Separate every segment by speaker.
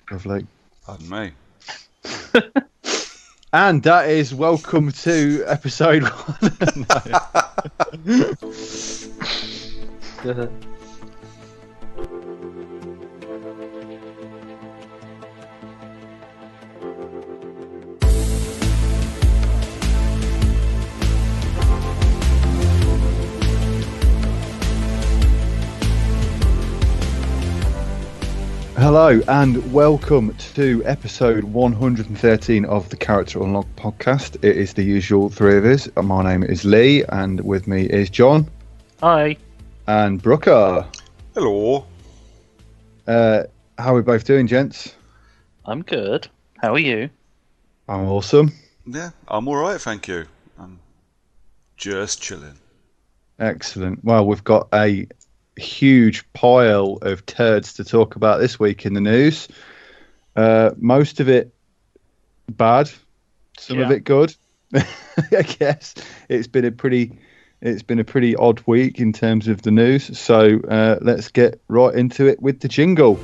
Speaker 1: Lovely.
Speaker 2: Pardon me.
Speaker 1: And that is welcome to episode 1. Hello and welcome to episode 113 of the Character Unlock podcast. It is the usual three of us. My name is Lee and with me is John.
Speaker 3: Hi.
Speaker 1: And Brooker.
Speaker 2: Hello.
Speaker 1: How are we both doing, gents?
Speaker 3: I'm good. How are you?
Speaker 1: I'm awesome.
Speaker 2: Yeah, I'm alright, thank you. I'm just chilling.
Speaker 1: Excellent. Well, we've got a huge pile of turds to talk about this week in the news. Most of it bad, some of it good. I guess it's been a pretty odd week in terms of the news. So let's get right into it with the jingle.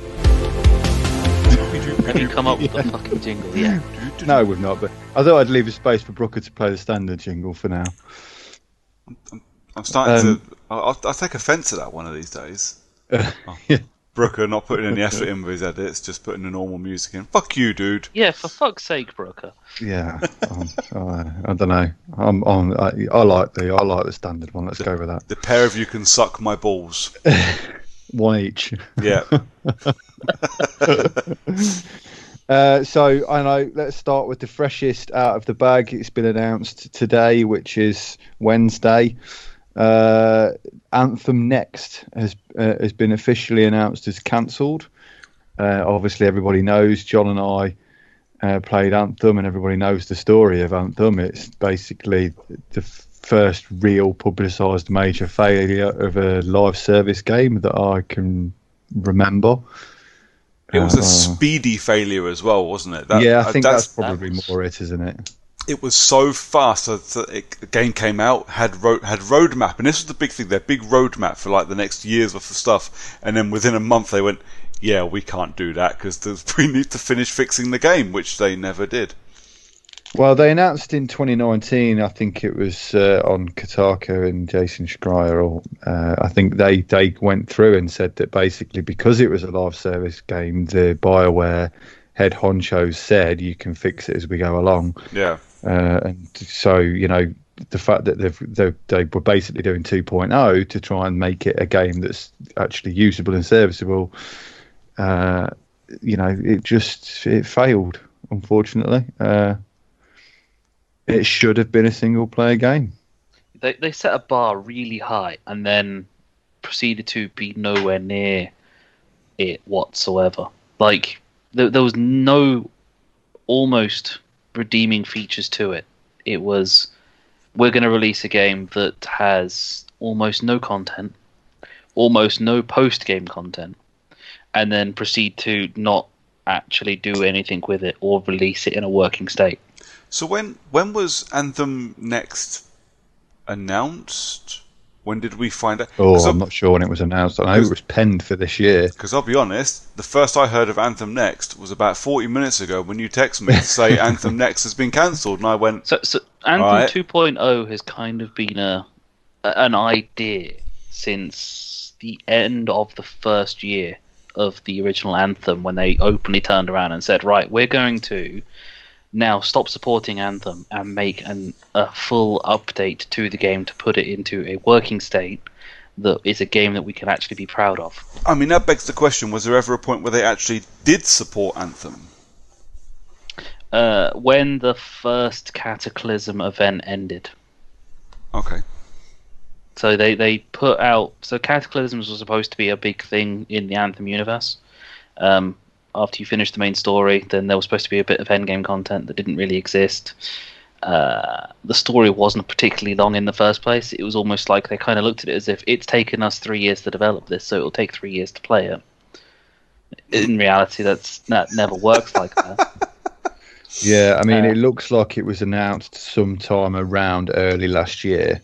Speaker 3: Have you come up with the fucking jingle yet?
Speaker 1: No, we've not. But I thought I'd leave a space for Brooker to play the standard jingle for now.
Speaker 2: I'm starting to. I'll take offence at that one of these days.
Speaker 1: Yeah.
Speaker 2: Brooker not putting any effort in with his edits, just putting the normal music in. Fuck you, dude.
Speaker 3: Yeah, for fuck's sake, Brooker.
Speaker 1: Yeah, I don't know. I like the standard one. Let's go with that.
Speaker 2: The pair of you can suck my balls.
Speaker 1: One each.
Speaker 2: Yeah.
Speaker 1: So I know. Let's start with the freshest out of the bag. It's been announced today, which is Wednesday. Anthem Next has been officially announced as cancelled. Obviously, everybody knows John and I played Anthem, and everybody knows the story of Anthem. It's basically the first real publicised major failure of a live service game that I can remember.
Speaker 2: It was a speedy failure as well, wasn't it?
Speaker 1: I think that's probably more it, isn't it?
Speaker 2: It was so fast that the game came out, had roadmap, and this was the big thing, their big roadmap for like the next year's worth of stuff, and then within a month they went, yeah, we can't do that because we need to finish fixing the game, which they never did.
Speaker 1: Well, they announced in 2019, I think it was on Kotaku and Jason Schreier, I think they went through and said that basically because it was a live service game, the BioWare head honchos said you can fix it as we go along.
Speaker 2: Yeah.
Speaker 1: And so, the fact that they were basically doing 2.0 to try and make it a game that's actually usable and serviceable, it failed, unfortunately. It should have been a single-player game.
Speaker 3: They set a bar really high and then proceeded to be nowhere near it whatsoever. Like, there was no almost redeeming features to it. It was, we're going to release a game that has almost no content, almost no post-game content, and then proceed to not actually do anything with it or release it in a working state.
Speaker 2: So when was Anthem Next announced? When did we find out?
Speaker 1: I'm not sure when it was announced. I know it was penned for this year.
Speaker 2: Because I'll be honest, the first I heard of Anthem Next was about 40 minutes ago when you texted me to say Anthem Next has been cancelled, and I went...
Speaker 3: So Anthem 2.0 has kind of been an idea since the end of the first year of the original Anthem, when they openly turned around and said, right, we're going to now stop supporting Anthem and make a full update to the game to put it into a working state that is a game that we can actually be proud of.
Speaker 2: I mean, that begs the question, was there ever a point where they actually did support Anthem?
Speaker 3: When the first Cataclysm event ended.
Speaker 2: Okay.
Speaker 3: So they put out... So Cataclysms was supposed to be a big thing in the Anthem universe. After you finish the main story, then there was supposed to be a bit of endgame content that didn't really exist. The story wasn't particularly long in the first place. It was almost like they kind of looked at it as if it's taken us 3 years to develop this, so it'll take 3 years to play it. In reality, that never works like that.
Speaker 1: Yeah, I mean, it looks like it was announced sometime around early last year.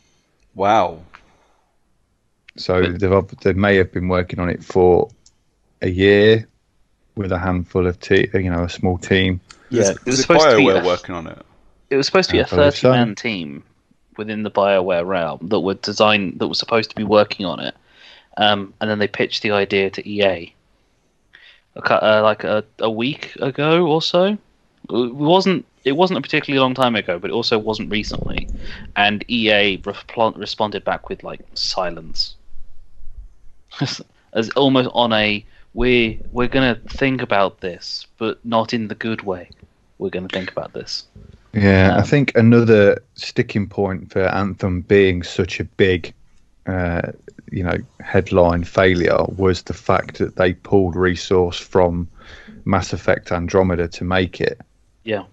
Speaker 2: Wow.
Speaker 1: So they may have been working on it for a year, with a handful of a small team.
Speaker 3: Yeah, it was
Speaker 2: Was it
Speaker 3: supposed to be
Speaker 2: BioWare working on it?
Speaker 3: it was supposed to be
Speaker 1: I
Speaker 3: a
Speaker 1: believe so.
Speaker 3: 30-man team within the BioWare realm that was supposed to be working on it, and then they pitched the idea to EA like a week ago or so. It wasn't a particularly long time ago, but it also wasn't recently. And EA responded back with like silence, as almost on a we're gonna think about this, but not in the good way. We're gonna think about this.
Speaker 1: Yeah, I think another sticking point for Anthem being such a big, headline failure was the fact that they pulled resource from Mass Effect Andromeda to make it.
Speaker 3: Yeah.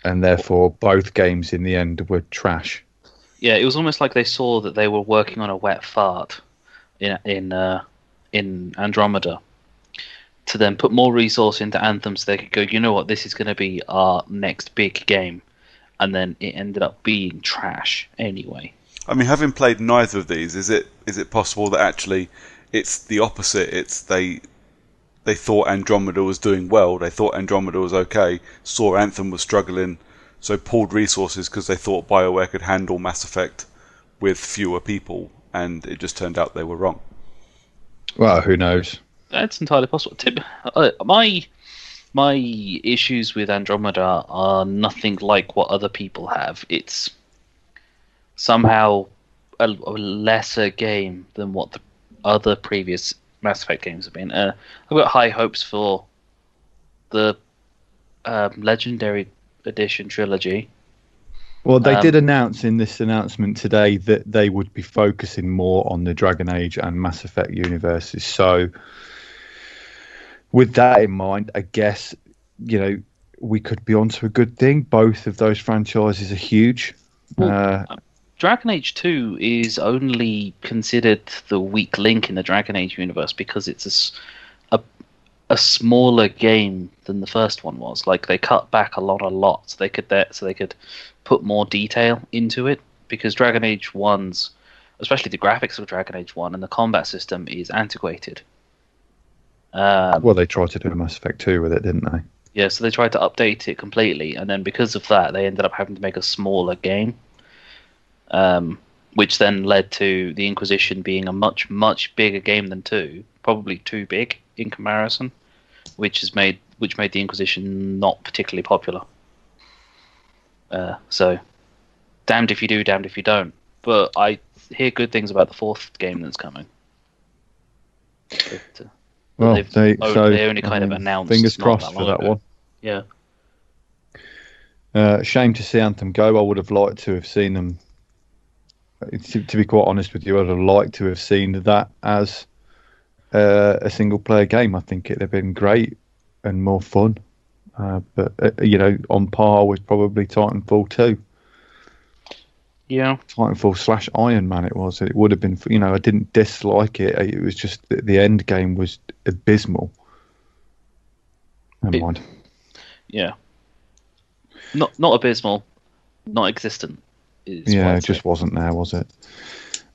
Speaker 1: And therefore, both games in the end were trash.
Speaker 3: Yeah, it was almost like they saw that they were working on a wet fart in Andromeda, to then put more resource into Anthem so they could go, you know what, this is going to be our next big game, and then it ended up being trash anyway.
Speaker 2: I mean, having played neither of these, is it possible that actually it's the opposite? It's they thought Andromeda was doing well, they thought Andromeda was okay, saw Anthem was struggling, so pulled resources because they thought BioWare could handle Mass Effect with fewer people, and it just turned out they were wrong.
Speaker 1: Well, who knows?
Speaker 3: That's entirely possible. My issues with Andromeda are nothing like what other people have. It's somehow a lesser game than what the other previous Mass Effect games have been. I've got high hopes for the Legendary Edition trilogy.
Speaker 1: Well, they did announce in this announcement today that they would be focusing more on the Dragon Age and Mass Effect universes. So, with that in mind, I guess, we could be onto a good thing. Both of those franchises are huge.
Speaker 3: Dragon Age 2 is only considered the weak link in the Dragon Age universe because it's a smaller game than the first one was. Like, they cut back a lot, so they could put more detail into it, because Dragon Age 1's, especially the graphics of Dragon Age 1 and the combat system, is antiquated.
Speaker 1: Well, they tried to do a Mass Effect 2 with it, didn't they?
Speaker 3: Yeah, so they tried to update it completely, and then because of that, they ended up having to make a smaller game, which then led to the Inquisition being a much, much bigger game than 2, probably too big in comparison, which made the Inquisition not particularly popular. So, damned if you do, damned if you don't. But I hear good things about the fourth game that's coming.
Speaker 1: Well, they
Speaker 3: only kind of announced.
Speaker 1: Fingers crossed for that one.
Speaker 3: Yeah.
Speaker 1: Shame to see Anthem go. I would have liked to have seen them. To be quite honest with you, I'd have liked to have seen that as a single player game. I think it'd have been great and more fun. But on par with probably Titanfall 2.
Speaker 3: Yeah.
Speaker 1: Titanfall / Iron Man it was. It would have been, I didn't dislike it. It was just the end game was abysmal. Never mind.
Speaker 3: Yeah. Not abysmal, not existent.
Speaker 1: Yeah, it just wasn't there, was it?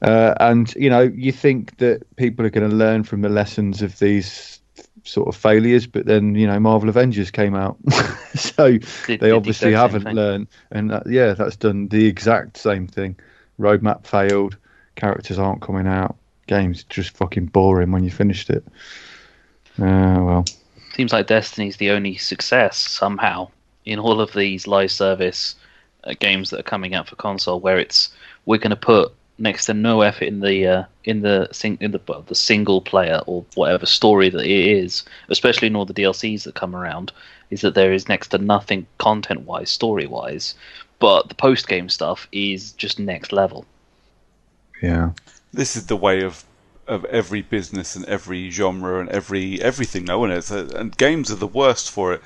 Speaker 1: And, you think that people are going to learn from the lessons of these sort of failures, but then, Marvel Avengers came out. So they obviously haven't learned. And that's done the exact same thing. Roadmap failed, characters aren't coming out, game's just fucking boring when you finished it. Well.
Speaker 3: Seems like Destiny's the only success somehow in all of these live service games that are coming out for console, where we're going to put next to no effort in the single player or whatever story that it is, especially in all the DLCs that come around, is that there is next to nothing content wise, story wise, but the post game stuff is just next level.
Speaker 1: Yeah,
Speaker 2: this is the way of every business and every genre and everything, though, isn't it? And games are the worst for it.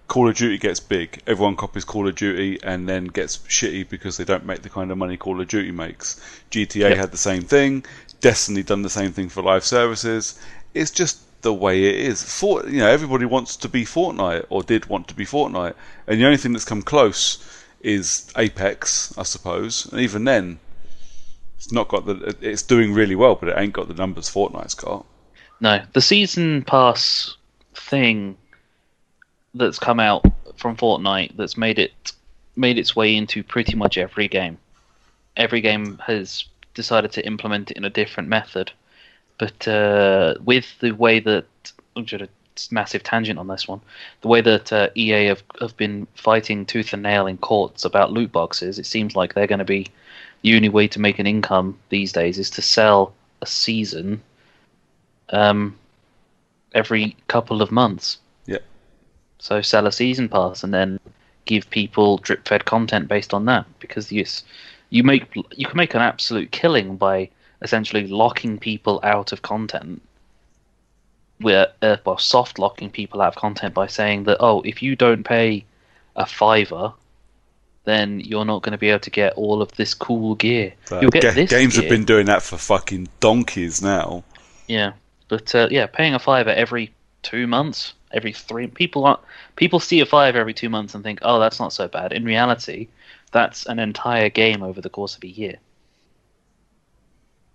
Speaker 2: Call of Duty gets big, everyone copies Call of Duty and then gets shitty because they don't make the kind of money Call of Duty makes. GTA had the same thing, Destiny done the same thing for live services. It's just the way it is. Everybody wants to be Fortnite, or did want to be Fortnite, and the only thing that's come close is Apex, I suppose, and even then it's doing really well, but it ain't got the numbers Fortnite's got.
Speaker 3: No, the season pass thing that's come out from Fortnite that's made its way into pretty much every game. Every game has decided to implement it in a different method, but with the way that massive tangent on this one, the way that EA have been fighting tooth and nail in courts about loot boxes, it seems like they're going to be the only way to make an income these days is to sell a season every couple of months.
Speaker 2: Yeah.
Speaker 3: So sell a season pass and then give people drip-fed content based on that, because you can make an absolute killing by essentially locking people out of content. Soft locking people out of content by saying that, if you don't pay a $5, then you're not going to be able to get all of this cool gear. You'll get this
Speaker 2: games
Speaker 3: gear.
Speaker 2: Have been doing that for fucking donkeys now.
Speaker 3: Yeah, but paying a $5 every 2 months, every 3 people see a $5 every 2 months and think, oh, that's not so bad. In reality, that's an entire game over the course of a year.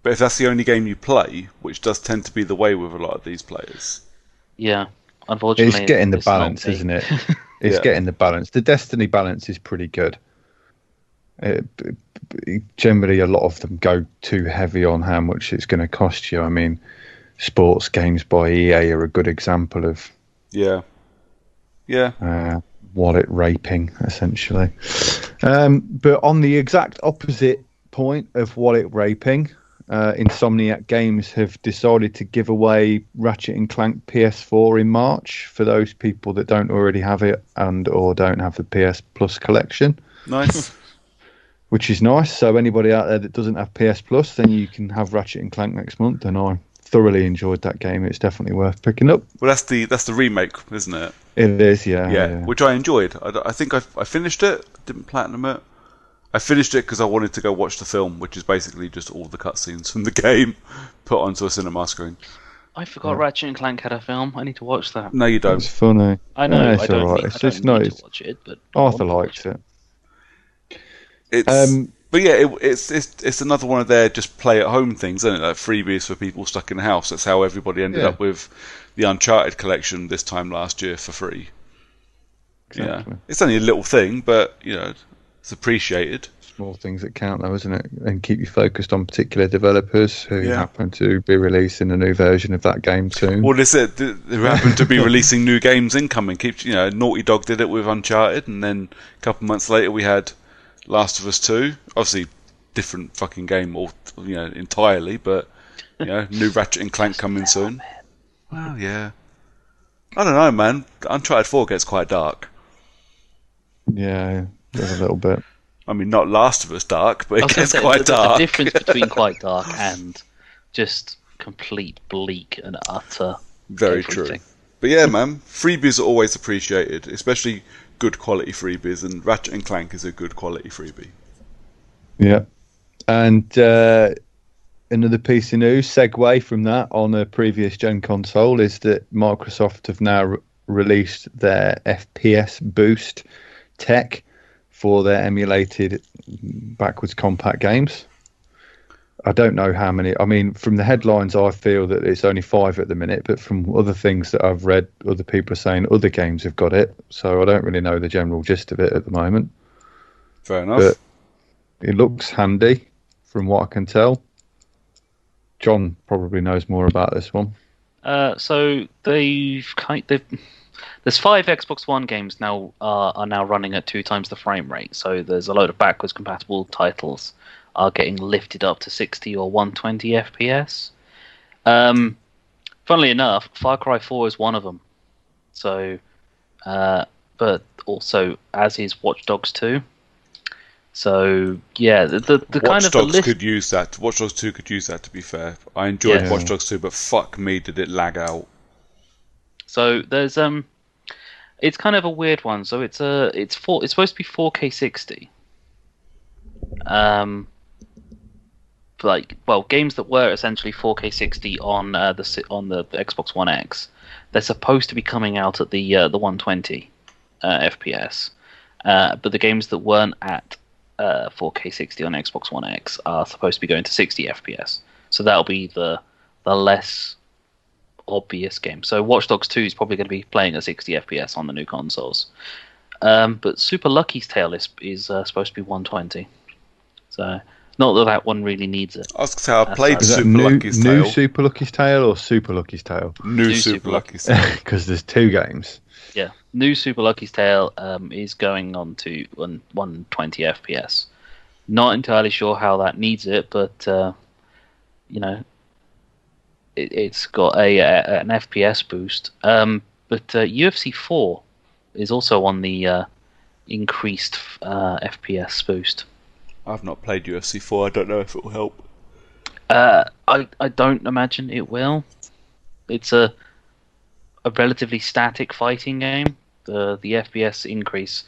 Speaker 2: But if that's the only game you play, which does tend to be the way with a lot of these players.
Speaker 3: Yeah, unfortunately.
Speaker 1: It's getting the balance, isn't it? It's getting the balance. The Destiny balance is pretty good. Generally, a lot of them go too heavy on how much it's going to cost you. I mean, sports games by EA are a good example of wallet raping, essentially. But on the exact opposite point of wallet raping, Insomniac Games have decided to give away Ratchet and Clank PS4 in March for those people that don't already have it or don't have the PS Plus collection.
Speaker 2: Nice.
Speaker 1: Which is nice. So anybody out there that doesn't have PS Plus, then you can have Ratchet and Clank next month. And I thoroughly enjoyed that game. It's definitely worth picking up.
Speaker 2: Well, that's the remake, isn't it?
Speaker 1: It is, yeah.
Speaker 2: Which I enjoyed. I think I finished it. Didn't platinum it. I finished it because I wanted to go watch the film, which is basically just all the cutscenes from the game put onto a cinema screen.
Speaker 3: I forgot Ratchet and Clank had a film. I need to watch that.
Speaker 2: No, you don't.
Speaker 1: It's funny.
Speaker 3: I know.
Speaker 1: It's all right. It's just nice
Speaker 3: to watch it, but
Speaker 1: Arthur likes it.
Speaker 2: It's another one of their just play at home things, isn't it? Like freebies for people stuck in the house. That's how everybody ended up with the Uncharted collection this time last year for free.
Speaker 1: Exactly.
Speaker 2: Yeah, it's only a little thing, but it's appreciated.
Speaker 1: Small things that count, though, isn't it? And keep you focused on particular developers who happen to be releasing a new version of that game soon.
Speaker 2: Well, this it. They happen to be releasing new games incoming. Naughty Dog did it with Uncharted, and then a couple of months later we had Last of Us 2. Obviously, different fucking game, entirely. But new Ratchet and Clank coming soon. Well, yeah. I don't know, man. Uncharted 4 gets quite dark.
Speaker 1: Yeah, there's a little bit.
Speaker 2: I mean, not Last of Us dark, but it gets quite dark.
Speaker 3: There's a difference between quite dark and just complete bleak and utter.
Speaker 2: Very
Speaker 3: everything.
Speaker 2: True. But yeah, man, freebies are always appreciated, especially good quality freebies, and Ratchet and Clank is a good quality freebie.
Speaker 1: Yeah. And another piece of news, segue from that on a previous gen console, is that Microsoft have now released their FPS boost tech for their emulated backwards compact games. I don't know how many. I mean, from the headlines, I feel that it's only 5 at the minute, but from other things that I've read, other people are saying other games have got it. So I don't really know the general gist of it at the moment.
Speaker 2: Fair enough.
Speaker 1: But it looks handy from what I can tell. John probably knows more about this one.
Speaker 3: So there's 5 Xbox One games now are now running at 2 times the frame rate. So there's a load of backwards compatible titles are getting lifted up to 60 or 120 FPS. Funnily enough, Far Cry 4 is one of them. So, but also as is Watch Dogs 2. So yeah, the kind of the list
Speaker 2: could use that. Watch Dogs 2 could use that. To be fair, I enjoyed Watch Dogs 2, but fuck me, did it lag out.
Speaker 3: So there's it's kind of a weird one. So it's supposed to be 4K 60. Games that were essentially 4K 60 on the Xbox One X, they're supposed to be coming out at the 120 FPS. But the games that weren't at 4K 60 on Xbox One X are supposed to be going to 60 FPS. So that'll be the less obvious game. So Watch Dogs 2 is probably going to be playing at 60 FPS on the new consoles. But Super Lucky's Tale is supposed to be 120. So not that that one really needs it.
Speaker 2: I was going to say, I played
Speaker 1: Is that
Speaker 2: Super Lucky's Tale.
Speaker 1: New Super Lucky's Tale or Super Lucky's Tale?
Speaker 2: New Super Lucky's Tale.
Speaker 1: Because there's two games.
Speaker 3: Yeah, new Super Lucky's Tale is going on to 120 FPS. Not entirely sure how that needs it, but you know, it's got an FPS boost. But UFC 4 is also on the increased FPS boost.
Speaker 2: I've not played UFC 4. I don't know if it will help.
Speaker 3: I don't imagine it will. It's a relatively static fighting game. The FPS increase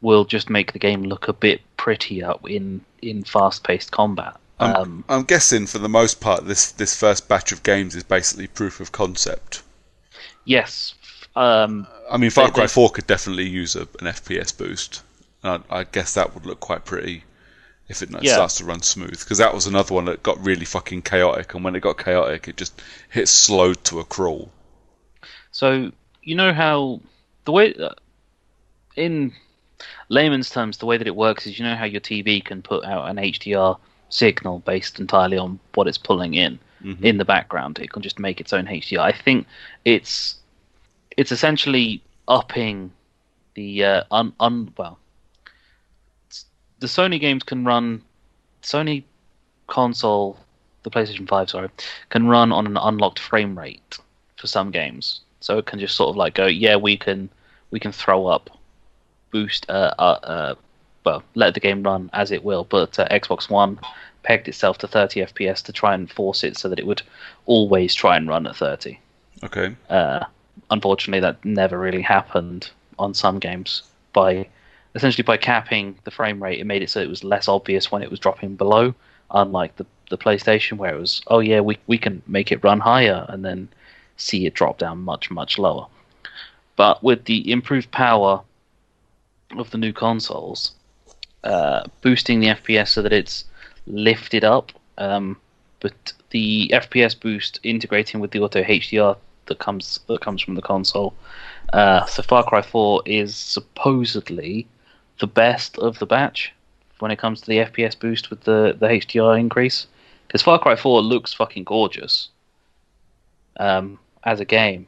Speaker 3: will just make the game look a bit prettier in fast-paced combat.
Speaker 2: I'm guessing for the most part this first batch of games is basically proof of concept.
Speaker 3: Yes.
Speaker 2: I mean, Far Cry 4 could definitely use an FPS boost. I guess that would look quite pretty if it starts to run smooth. Because that was another one that got really fucking chaotic, and when it got chaotic, it just hit slowed to a crawl.
Speaker 3: So, you know how the way, in layman's terms, the way that it works is, you know how your TV can put out an HDR signal based entirely on what it's pulling in the background. It can just make its own HDR. I think it's essentially upping the the Sony games can run, Sony console, the PlayStation 5, sorry, can run on an unlocked frame rate for some games. So it can just sort of like go, yeah, we can throw up, boost, let the game run as it will. But Xbox One pegged itself to 30 FPS to try and force it so that it would always try and run at 30.
Speaker 2: Okay.
Speaker 3: Unfortunately, that never really happened on some games. Essentially by capping the frame rate, it made it so it was less obvious when it was dropping below, unlike the PlayStation, where it was, oh yeah, we can make it run higher and then see it drop down much, much lower. But with the improved power of the new consoles, boosting the FPS so that it's lifted up, but the FPS boost integrating with the auto HDR that comes from the console. So Far Cry 4 is supposedly the best of the batch when it comes to the FPS boost with the HDR increase, because Far Cry 4 looks fucking gorgeous as a game,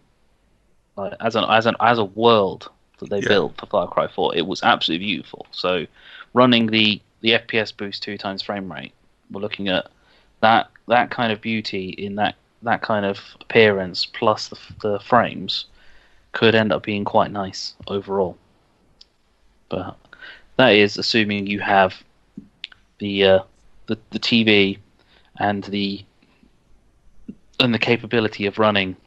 Speaker 3: like as a world that they built for Far Cry 4. It was absolutely beautiful. So running the FPS boost 2 times frame rate, we're looking at that kind of beauty in that kind of appearance plus the frames could end up being quite nice overall. But that is assuming you have the TV and the capability of running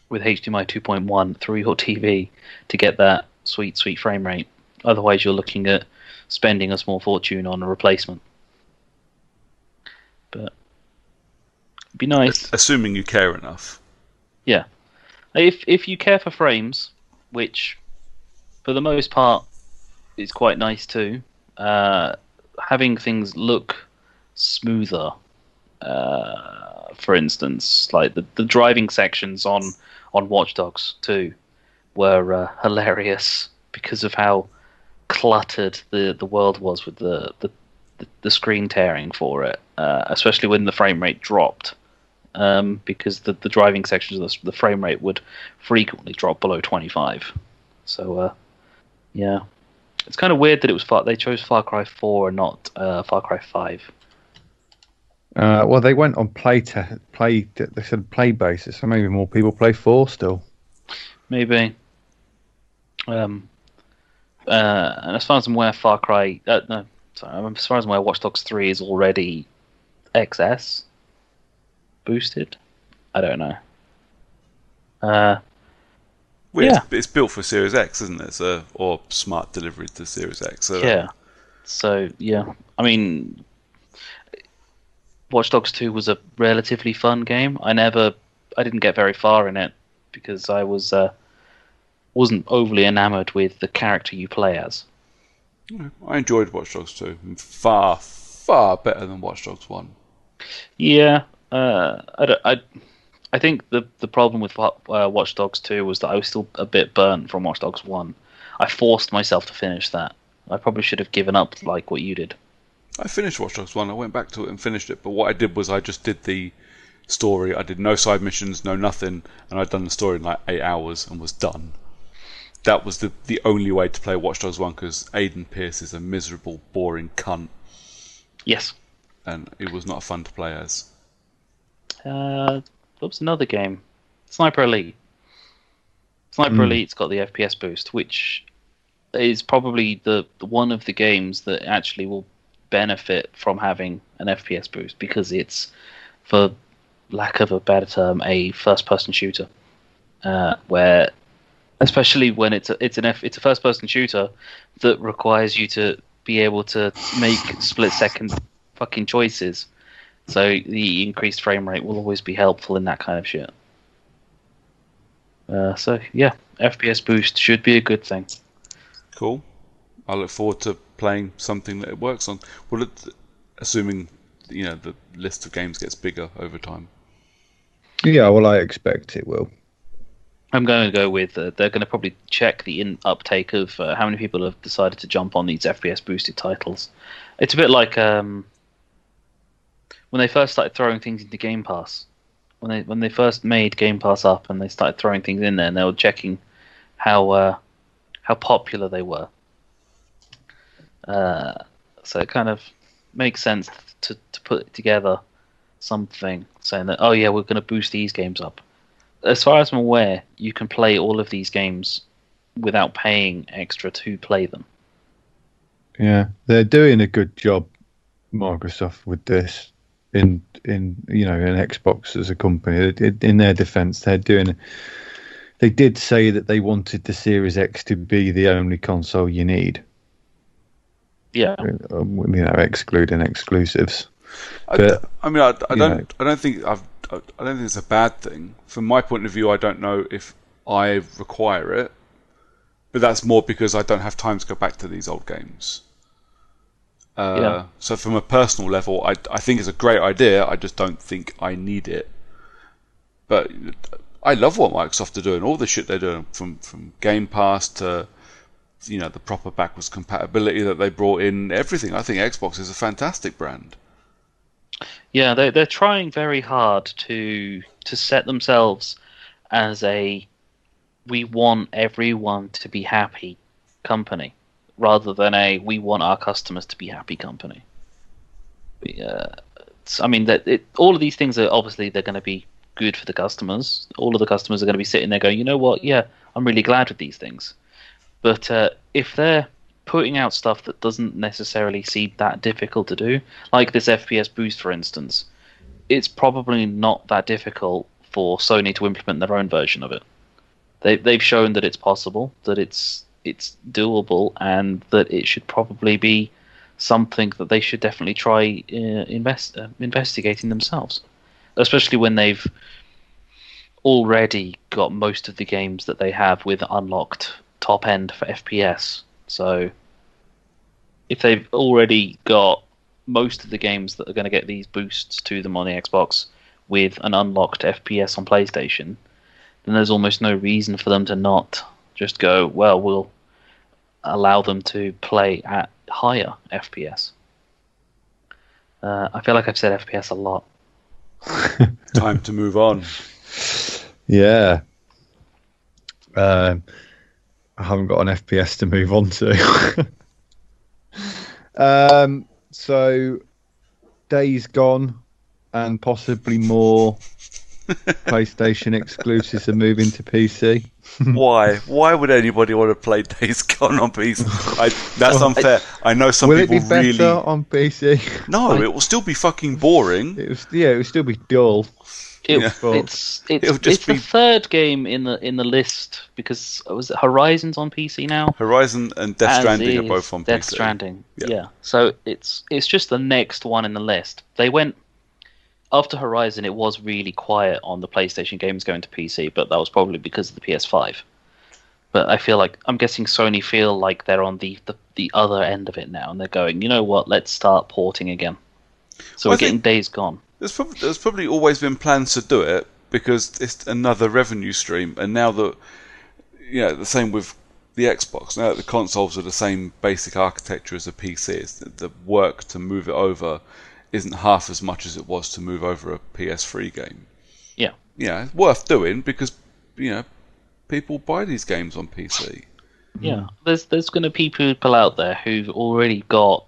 Speaker 3: with HDMI 2.1 through your TV to get that sweet frame rate. Otherwise, you're looking at spending a small fortune on a replacement. But it'd be nice.
Speaker 2: Assuming you care enough.
Speaker 3: Yeah. If you care for frames, which for the most part is quite nice too, having things look smoother, for instance, like the driving sections on Watch Dogs 2 were hilarious because of how cluttered the world was with the screen tearing for it, especially when the frame rate dropped. Because the driving sections, the frame rate would frequently drop below 25. So, yeah. It's kind of weird that it was they chose Far Cry 4 and not Far Cry 5.
Speaker 1: Well, they went on they said play basis, so maybe more people play 4 still.
Speaker 3: Maybe. And as far as I'm aware, as far as I'm aware, Watch Dogs 3 is already XS boosted. I don't know.
Speaker 2: It's built for Series X, isn't it? Or smart delivery to Series X. So
Speaker 3: yeah. So yeah, I mean, Watch Dogs 2 was a relatively fun game. I didn't get very far in it because I wasn't overly enamored with the character you play as.
Speaker 2: I enjoyed Watch Dogs 2. Far, far better than Watch Dogs 1.
Speaker 3: Yeah. I I think the problem with Watch Dogs 2 was that I was still a bit burnt from Watch Dogs 1. I forced myself to finish that. I probably should have given up like what you did.
Speaker 2: I finished Watch Dogs 1. I went back to it and finished it. But what I did was I just did the story. I did no side missions, no nothing. And I'd done the story in like 8 hours and was done. That was the only way to play Watch Dogs 1 because Aiden Pearce is a miserable, boring cunt.
Speaker 3: Yes.
Speaker 2: And it was not fun to play as.
Speaker 3: What was another game? Sniper Elite. Sniper Elite's got the FPS boost, which is probably the one of the games that actually will benefit from having an FPS boost because it's, for lack of a better term, a first-person shooter, where, especially when it's a first-person shooter that requires you to be able to make split-second fucking choices. So the increased frame rate will always be helpful in that kind of shit. So yeah, FPS boost should be a good thing.
Speaker 2: Cool. I look forward to playing something that it works on. Well, assuming the list of games gets bigger over time.
Speaker 1: Yeah, well, I expect it will.
Speaker 3: I'm going to go with they're going to probably check the uptake of how many people have decided to jump on these FPS boosted titles. It's a bit like when they first started throwing things into Game Pass. When they first made Game Pass up and they started throwing things in there, and they were checking how popular they were. So it kind of makes sense to put together something saying that, oh yeah, we're going to boost these games up. As far as I'm aware, you can play all of these games without paying extra to play them.
Speaker 1: Yeah, they're doing a good job, Microsoft, with this. In Xbox as a company, in their defense, they did say that they wanted the Series X to be the only console you need.
Speaker 3: Yeah,
Speaker 1: excluding exclusives.
Speaker 2: I don't think it's a bad thing. From my point of view, I don't know if I require it, but that's more because I don't have time to go back to these old games. So from a personal level, I think it's a great idea. I just don't think I need it. But I love what Microsoft are doing. All the shit they're doing, from Game Pass to the proper backwards compatibility that they brought in. Everything. I think Xbox is a fantastic brand.
Speaker 3: Yeah, they're trying very hard to set themselves as a we want everyone to be happy company, rather than a we want our customers to be happy company. All of these things are obviously they're going to be good for the customers. All of the customers are going to be sitting there going, you know what? Yeah, I'm really glad with these things. But if they're putting out stuff that doesn't necessarily seem that difficult to do, like this FPS boost, for instance, it's probably not that difficult for Sony to implement their own version of it. They've shown that it's possible, that it's doable, and that it should probably be something that they should definitely try investigating themselves, especially when they've already got most of the games that they have with unlocked top end for FPS. So if they've already got most of the games that are going to get these boosts to them on the Xbox with an unlocked FPS on PlayStation, then there's almost no reason for them to not just go, well, we'll allow them to play at higher FPS. I feel like I've said FPS a lot.
Speaker 2: Time to move on.
Speaker 1: Yeah. I haven't got an FPS to move on to. So, Days Gone and possibly more PlayStation exclusives are moving to PC.
Speaker 2: Why? Why would anybody want to play Days Gone on PC? That's unfair. I know some people really.
Speaker 1: Will it be better on PC?
Speaker 2: No, it will still be fucking boring.
Speaker 1: It will still be dull.
Speaker 3: It's the third game in the list, because was it Horizon's on PC now?
Speaker 2: Horizon and Death Stranding are both on PC.
Speaker 3: Death Stranding, yeah. So it's just the next one in the list. They went after Horizon. It was really quiet on the PlayStation games going to PC, but that was probably because of the PS5. But I'm guessing Sony feel like they're on the other end of it now, and they're going, you know what? Let's start porting again. So we're getting Days Gone.
Speaker 2: There's probably always been plans to do it, because it's another revenue stream. And now that the same with the Xbox. Now that the consoles are the same basic architecture as a PC, the work to move it over isn't half as much as it was to move over a PS3 game.
Speaker 3: Yeah,
Speaker 2: It's worth doing because people buy these games on PC.
Speaker 3: Yeah, there's going to be people out there who've already got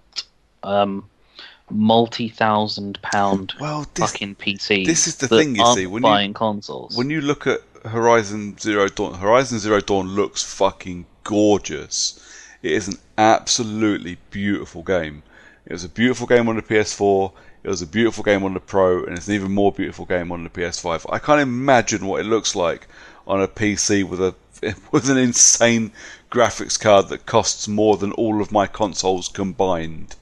Speaker 3: multi-thousand-pound fucking PCs.
Speaker 2: This is the
Speaker 3: that
Speaker 2: thing, you
Speaker 3: aren't
Speaker 2: see,
Speaker 3: buying consoles.
Speaker 2: When you look at Horizon Zero Dawn looks fucking gorgeous. It is an absolutely beautiful game. It was a beautiful game on the PS4. It was a beautiful game on the Pro, and it's an even more beautiful game on the PS5. I can't imagine what it looks like on a PC with an insane graphics card that costs more than all of my consoles combined.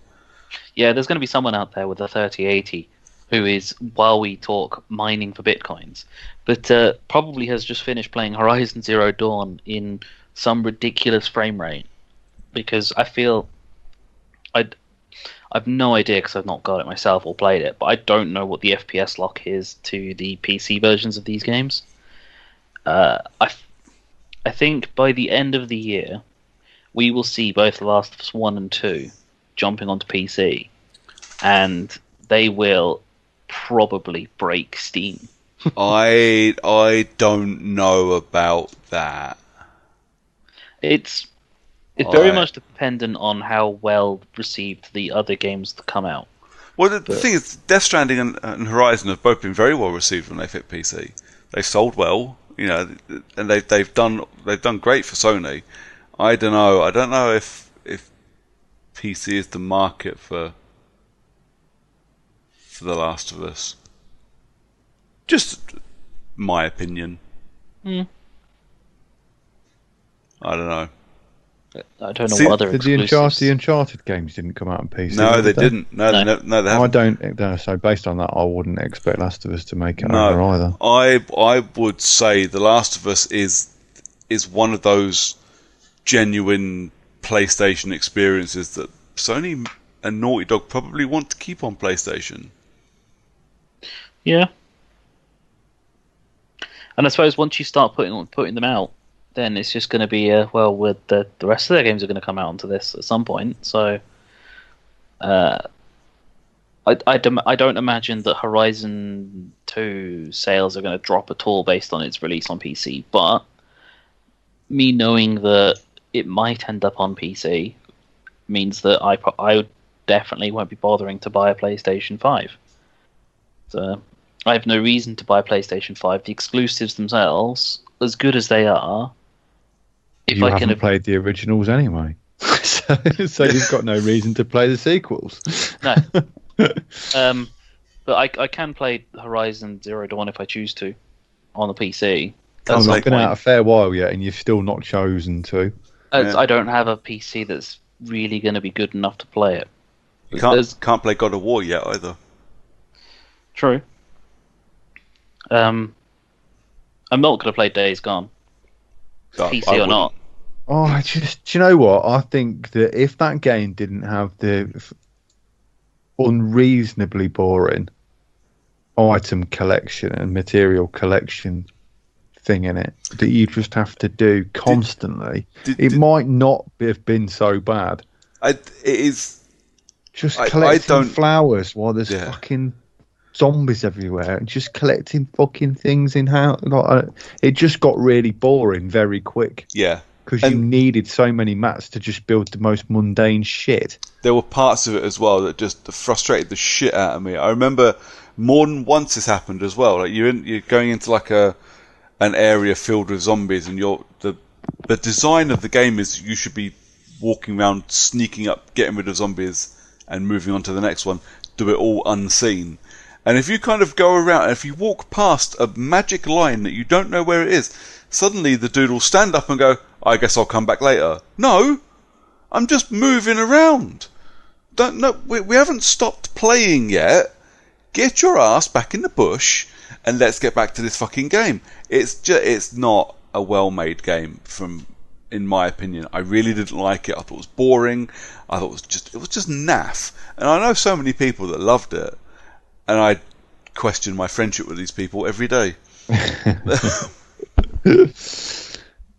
Speaker 3: Yeah, there's going to be someone out there with a 3080 who is, while we talk, mining for bitcoins, but probably has just finished playing Horizon Zero Dawn in some ridiculous frame rate, because I feel I've no idea because I've not got it myself or played it, but I don't know what the FPS lock is to the PC versions of these games. I think by the end of the year, we will see both The Last of Us 1 and 2 jumping onto PC, and they will probably break Steam.
Speaker 2: I don't know about that.
Speaker 3: It's very much dependent on how well received the other games that come out.
Speaker 2: Well, the thing is, Death Stranding and Horizon have both been very well received when they've hit PC. They've sold well, and they've done great for Sony. I don't know. I don't know if PC is the market for The Last of Us. Just my opinion. I don't know.
Speaker 3: I don't know what other exclusives.
Speaker 1: The Uncharted games didn't come out on PC.
Speaker 2: No, they didn't. No, they haven't.
Speaker 1: I don't. So based on that, I wouldn't expect Last of Us to make it over either.
Speaker 2: I would say The Last of Us is one of those genuine PlayStation experiences that Sony and Naughty Dog probably want to keep on PlayStation.
Speaker 3: Yeah. And I suppose once you start putting them out, then it's just going to be with the rest of their games are going to come out onto this at some point. So I don't imagine that Horizon 2 sales are going to drop at all based on its release on PC. But me knowing that it might end up on PC means that I definitely won't be bothering to buy a PlayStation 5. So I have no reason to buy a PlayStation 5. The exclusives themselves, as good as they are,
Speaker 1: you haven't played the originals anyway, so you've got no reason to play the sequels.
Speaker 3: No. But I can play Horizon Zero Dawn if I choose to on the PC.
Speaker 1: It's been out a fair while yet, and you've still not chosen to.
Speaker 3: I don't have a PC that's really going to be good enough to play it.
Speaker 2: You can't play God of War yet either.
Speaker 3: True. I'm not going to play Days Gone. PC or not.
Speaker 1: Oh, do you know what? I think that if that game didn't have the unreasonably boring item collection and material collection thing in it that you just have to do constantly, it might not have been so bad.
Speaker 2: It is
Speaker 1: just collecting flowers while there's fucking zombies everywhere and just collecting fucking things in how it just got really boring very quick.
Speaker 2: Yeah,
Speaker 1: because you needed so many mats to just build the most mundane shit.
Speaker 2: There were parts of it as well that just frustrated the shit out of me. I remember more than once this happened as well. Like you're going into like an area filled with zombies, and the design of the game is you should be walking around, sneaking up, getting rid of zombies, and moving on to the next one. Do it all unseen. And if you kind of go around, and if you walk past a magic line that you don't know where it is, suddenly the dude will stand up and go, I guess I'll come back later. No, I'm just moving around. We haven't stopped playing yet. Get your ass back in the bush and let's get back to this fucking game. It's not a well-made game in my opinion. I really didn't like it. I thought it was boring. I thought it was just naff. And I know so many people that loved it. And I question my friendship with these people every day.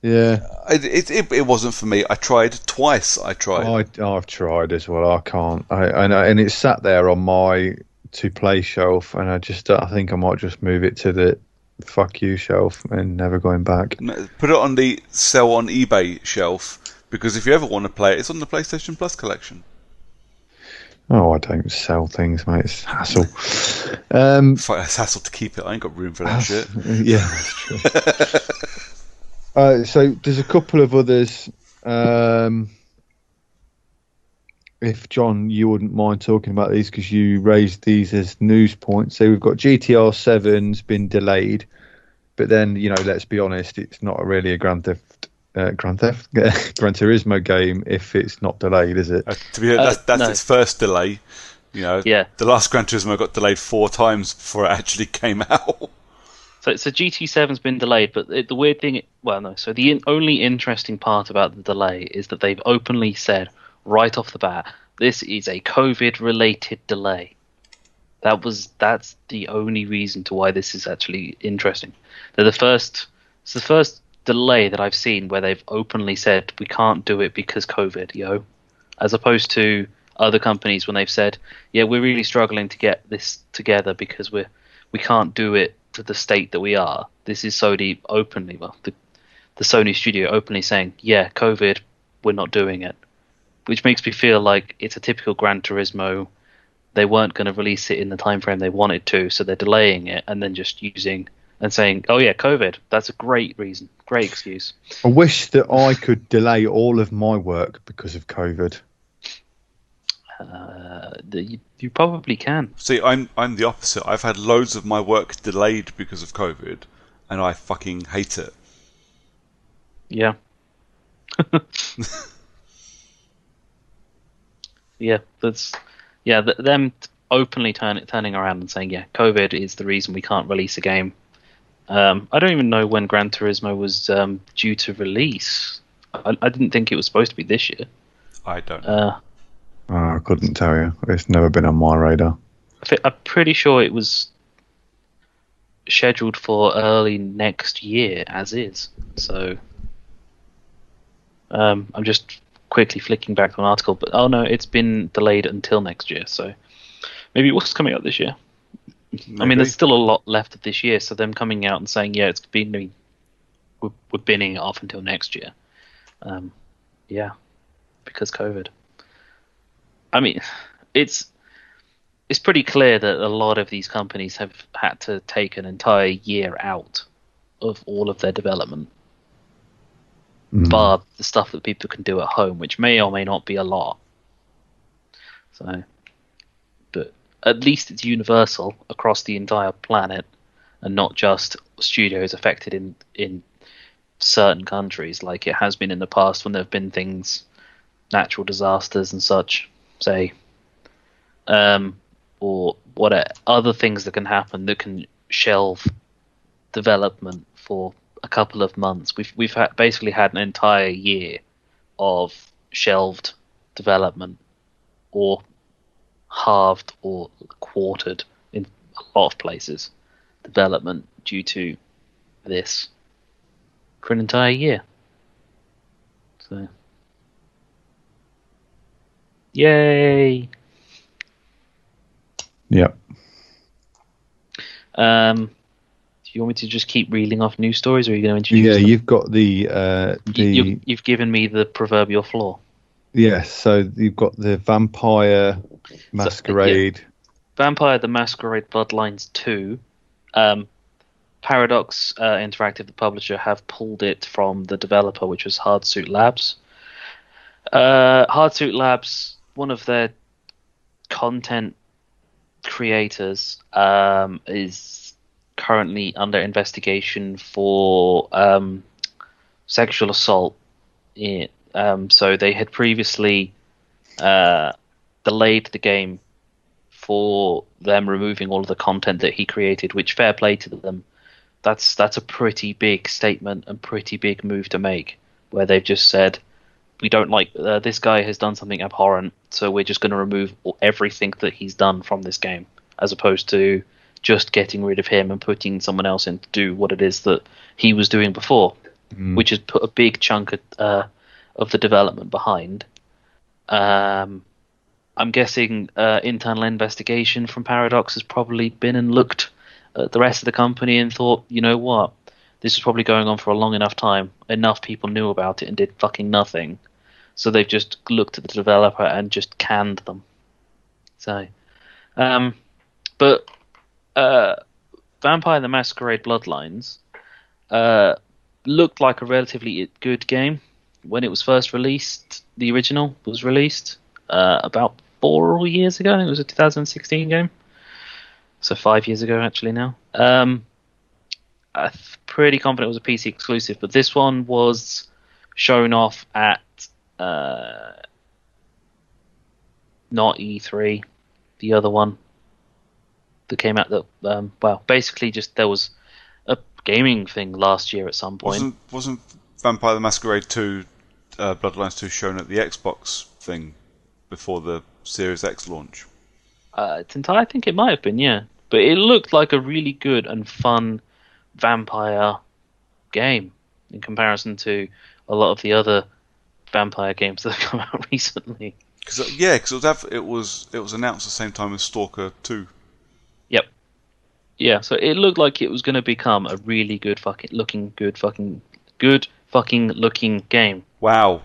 Speaker 1: Yeah,
Speaker 2: It wasn't for me. I tried twice.
Speaker 1: I've tried as well. I can't. I know, and it's sat there on my to play shelf, and I think I might just move it to the fuck you shelf and never going back.
Speaker 2: No, put it on the sell on eBay shelf, because if you ever want to play it, it's on the PlayStation Plus collection.
Speaker 1: Oh, I don't sell things, mate. It's hassle.
Speaker 2: It's hassle to keep it. I ain't got room for that shit.
Speaker 1: Yeah, that's true. So there's a couple of others. If John, you wouldn't mind talking about these because you raised these as news points. So we've got GTR 7's been delayed, but then let's be honest, it's not really a Gran Turismo game if it's not delayed, is it?
Speaker 2: To be honest, that's
Speaker 3: no.
Speaker 2: its first delay.
Speaker 3: Yeah.
Speaker 2: The last Gran Turismo got delayed 4 times before it actually came out.
Speaker 3: So GT7's been delayed, but the weird thing, so the only interesting part about the delay is that they've openly said right off the bat, this is a COVID-related delay. That's the only reason to why this is actually interesting. It's the first delay that I've seen where they've openly said we can't do it because COVID, as opposed to other companies when they've said, yeah, we're really struggling to get this together because we can't do it to the state that we are. This is Sony openly, the Sony studio openly saying, yeah, COVID, we're not doing it, which makes me feel like it's a typical Gran Turismo. They weren't going to release it in the time frame they wanted to, so they're delaying it and then just using and saying, oh yeah, COVID, that's a great reason, great excuse.
Speaker 1: I wish that I could delay all of my work because of COVID.
Speaker 3: You probably can.
Speaker 2: See, I'm the opposite. I've had loads of my work delayed because of COVID, and I fucking hate it.
Speaker 3: Yeah. Them openly turning around and saying, yeah, COVID is the reason we can't release a game. I don't even know when Gran Turismo was due to release. I didn't think it was supposed to be this year.
Speaker 2: I don't know.
Speaker 1: I couldn't tell you. It's never been on my radar.
Speaker 3: I'm pretty sure it was scheduled for early next year, as is. So I'm just quickly flicking back to an article, but oh no, it's been delayed until next year. So maybe it was coming out this year. Maybe. I mean, there's still a lot left of this year, so them coming out and saying, yeah, we're binning it off until next year. Yeah, because COVID. I mean, it's pretty clear that a lot of these companies have had to take an entire year out of all of their development, bar the stuff that people can do at home, which may or may not be a lot. So, but at least it's universal across the entire planet, and not just studios affected in certain countries, like it has been in the past when there have been things, natural disasters and such. Say, or what other things that can happen that can shelve development for a couple of months. We've basically had an entire year of shelved development, or halved or quartered in a lot of places development due to this for an entire year. So. Yay!
Speaker 1: Yep.
Speaker 3: Do you want me to just keep reeling off news stories, or are you going to introduce?
Speaker 1: Yeah,
Speaker 3: them?
Speaker 1: you've got
Speaker 3: You've given me the proverbial floor.
Speaker 1: Yes, so you've got the Vampire Masquerade.
Speaker 3: Vampire The Masquerade Bloodlines 2. Paradox Interactive, the publisher, have pulled it from the developer, which was Hardsuit Labs. Hardsuit Labs, one of their content creators, is currently under investigation for sexual assault. So they had previously delayed the game for them removing all of the content that he created, which, fair play to them. That's a pretty big statement and pretty big move to make, where they've just said, we don't like this guy has done something abhorrent, so we're just going to remove everything that he's done from this game, as opposed to just getting rid of him and putting someone else in to do what it is that he was doing before, which has put a big chunk of the development behind. I'm guessing internal investigation from Paradox has probably been and looked at the rest of the company and thought, you know what, this was probably going on for a long enough time. Enough people knew about it and did fucking nothing. So they've just looked at the developer and just canned them. So, but Vampire the Masquerade Bloodlines looked like a relatively good game when it was first released. The original was released about 4 years ago. I think it was a 2016 game. So 5 years ago, actually, now. I'm pretty confident it was a PC exclusive, but this one was shown off at not E3, the other one that came out that basically just there was a gaming thing last year at some point.
Speaker 2: Wasn't Vampire the Masquerade 2 Bloodlines 2 shown at the Xbox thing before the Series X launch?
Speaker 3: I think it might have been, yeah. But it looked like a really good and fun vampire game in comparison to a lot of the other vampire games that have come out recently.
Speaker 2: Because it was announced at the same time as Stalker 2.
Speaker 3: Yep. Yeah, so it looked like it was going to become a really good fucking looking game.
Speaker 2: Wow.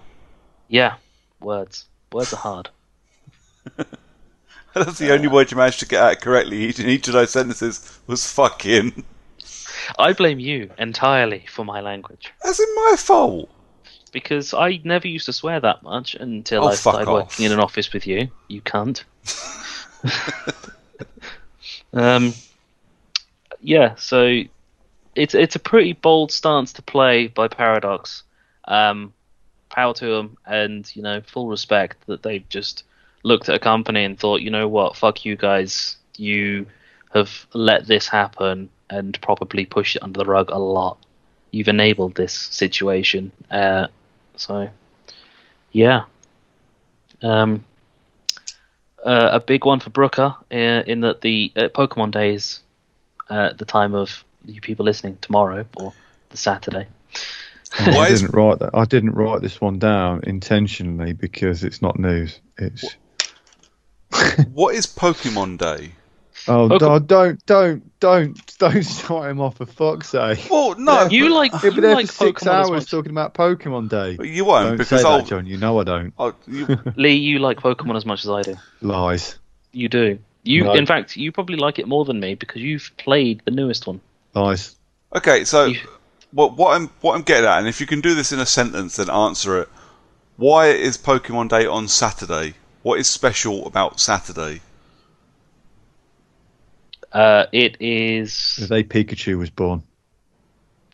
Speaker 3: Yeah, words are hard.
Speaker 2: That's the only word you managed to get out correctly in each of those sentences was fucking.
Speaker 3: I blame you entirely for my language.
Speaker 2: That's in my fault.
Speaker 3: Because I never used to swear that much until I started working in an office with you. You cunt. Yeah, so it's a pretty bold stance to play by Paradox. Power to them, and full respect that they've just looked at a company and thought, you know what, fuck you guys, you have let this happen and probably pushed it under the rug a lot. You've enabled this situation. So, yeah. A big one for Brooker in that the Pokemon Day is the time of you people listening tomorrow or the Saturday.
Speaker 1: I didn't write that. I didn't write this one down intentionally because it's not news. It's
Speaker 2: what is Pokemon Day?
Speaker 1: Oh, don't start him off for fuck's sake.
Speaker 2: Well, no,
Speaker 3: you like.
Speaker 1: He'll be there for 6
Speaker 3: Pokemon
Speaker 1: hours talking about Pokemon Day.
Speaker 2: But you won't,
Speaker 1: Don't
Speaker 2: because
Speaker 1: say that, John. You know I don't.
Speaker 3: Lee, you like Pokemon as much as I do.
Speaker 1: Lies.
Speaker 3: You do.
Speaker 1: No.
Speaker 3: In fact, you probably like it more than me because you've played the newest one.
Speaker 1: Lies.
Speaker 2: Okay, so what I'm getting at, and if you can do this in a sentence, then answer it. Why is Pokemon Day on Saturday? What is special about Saturday?
Speaker 3: It is
Speaker 1: The day Pikachu was born.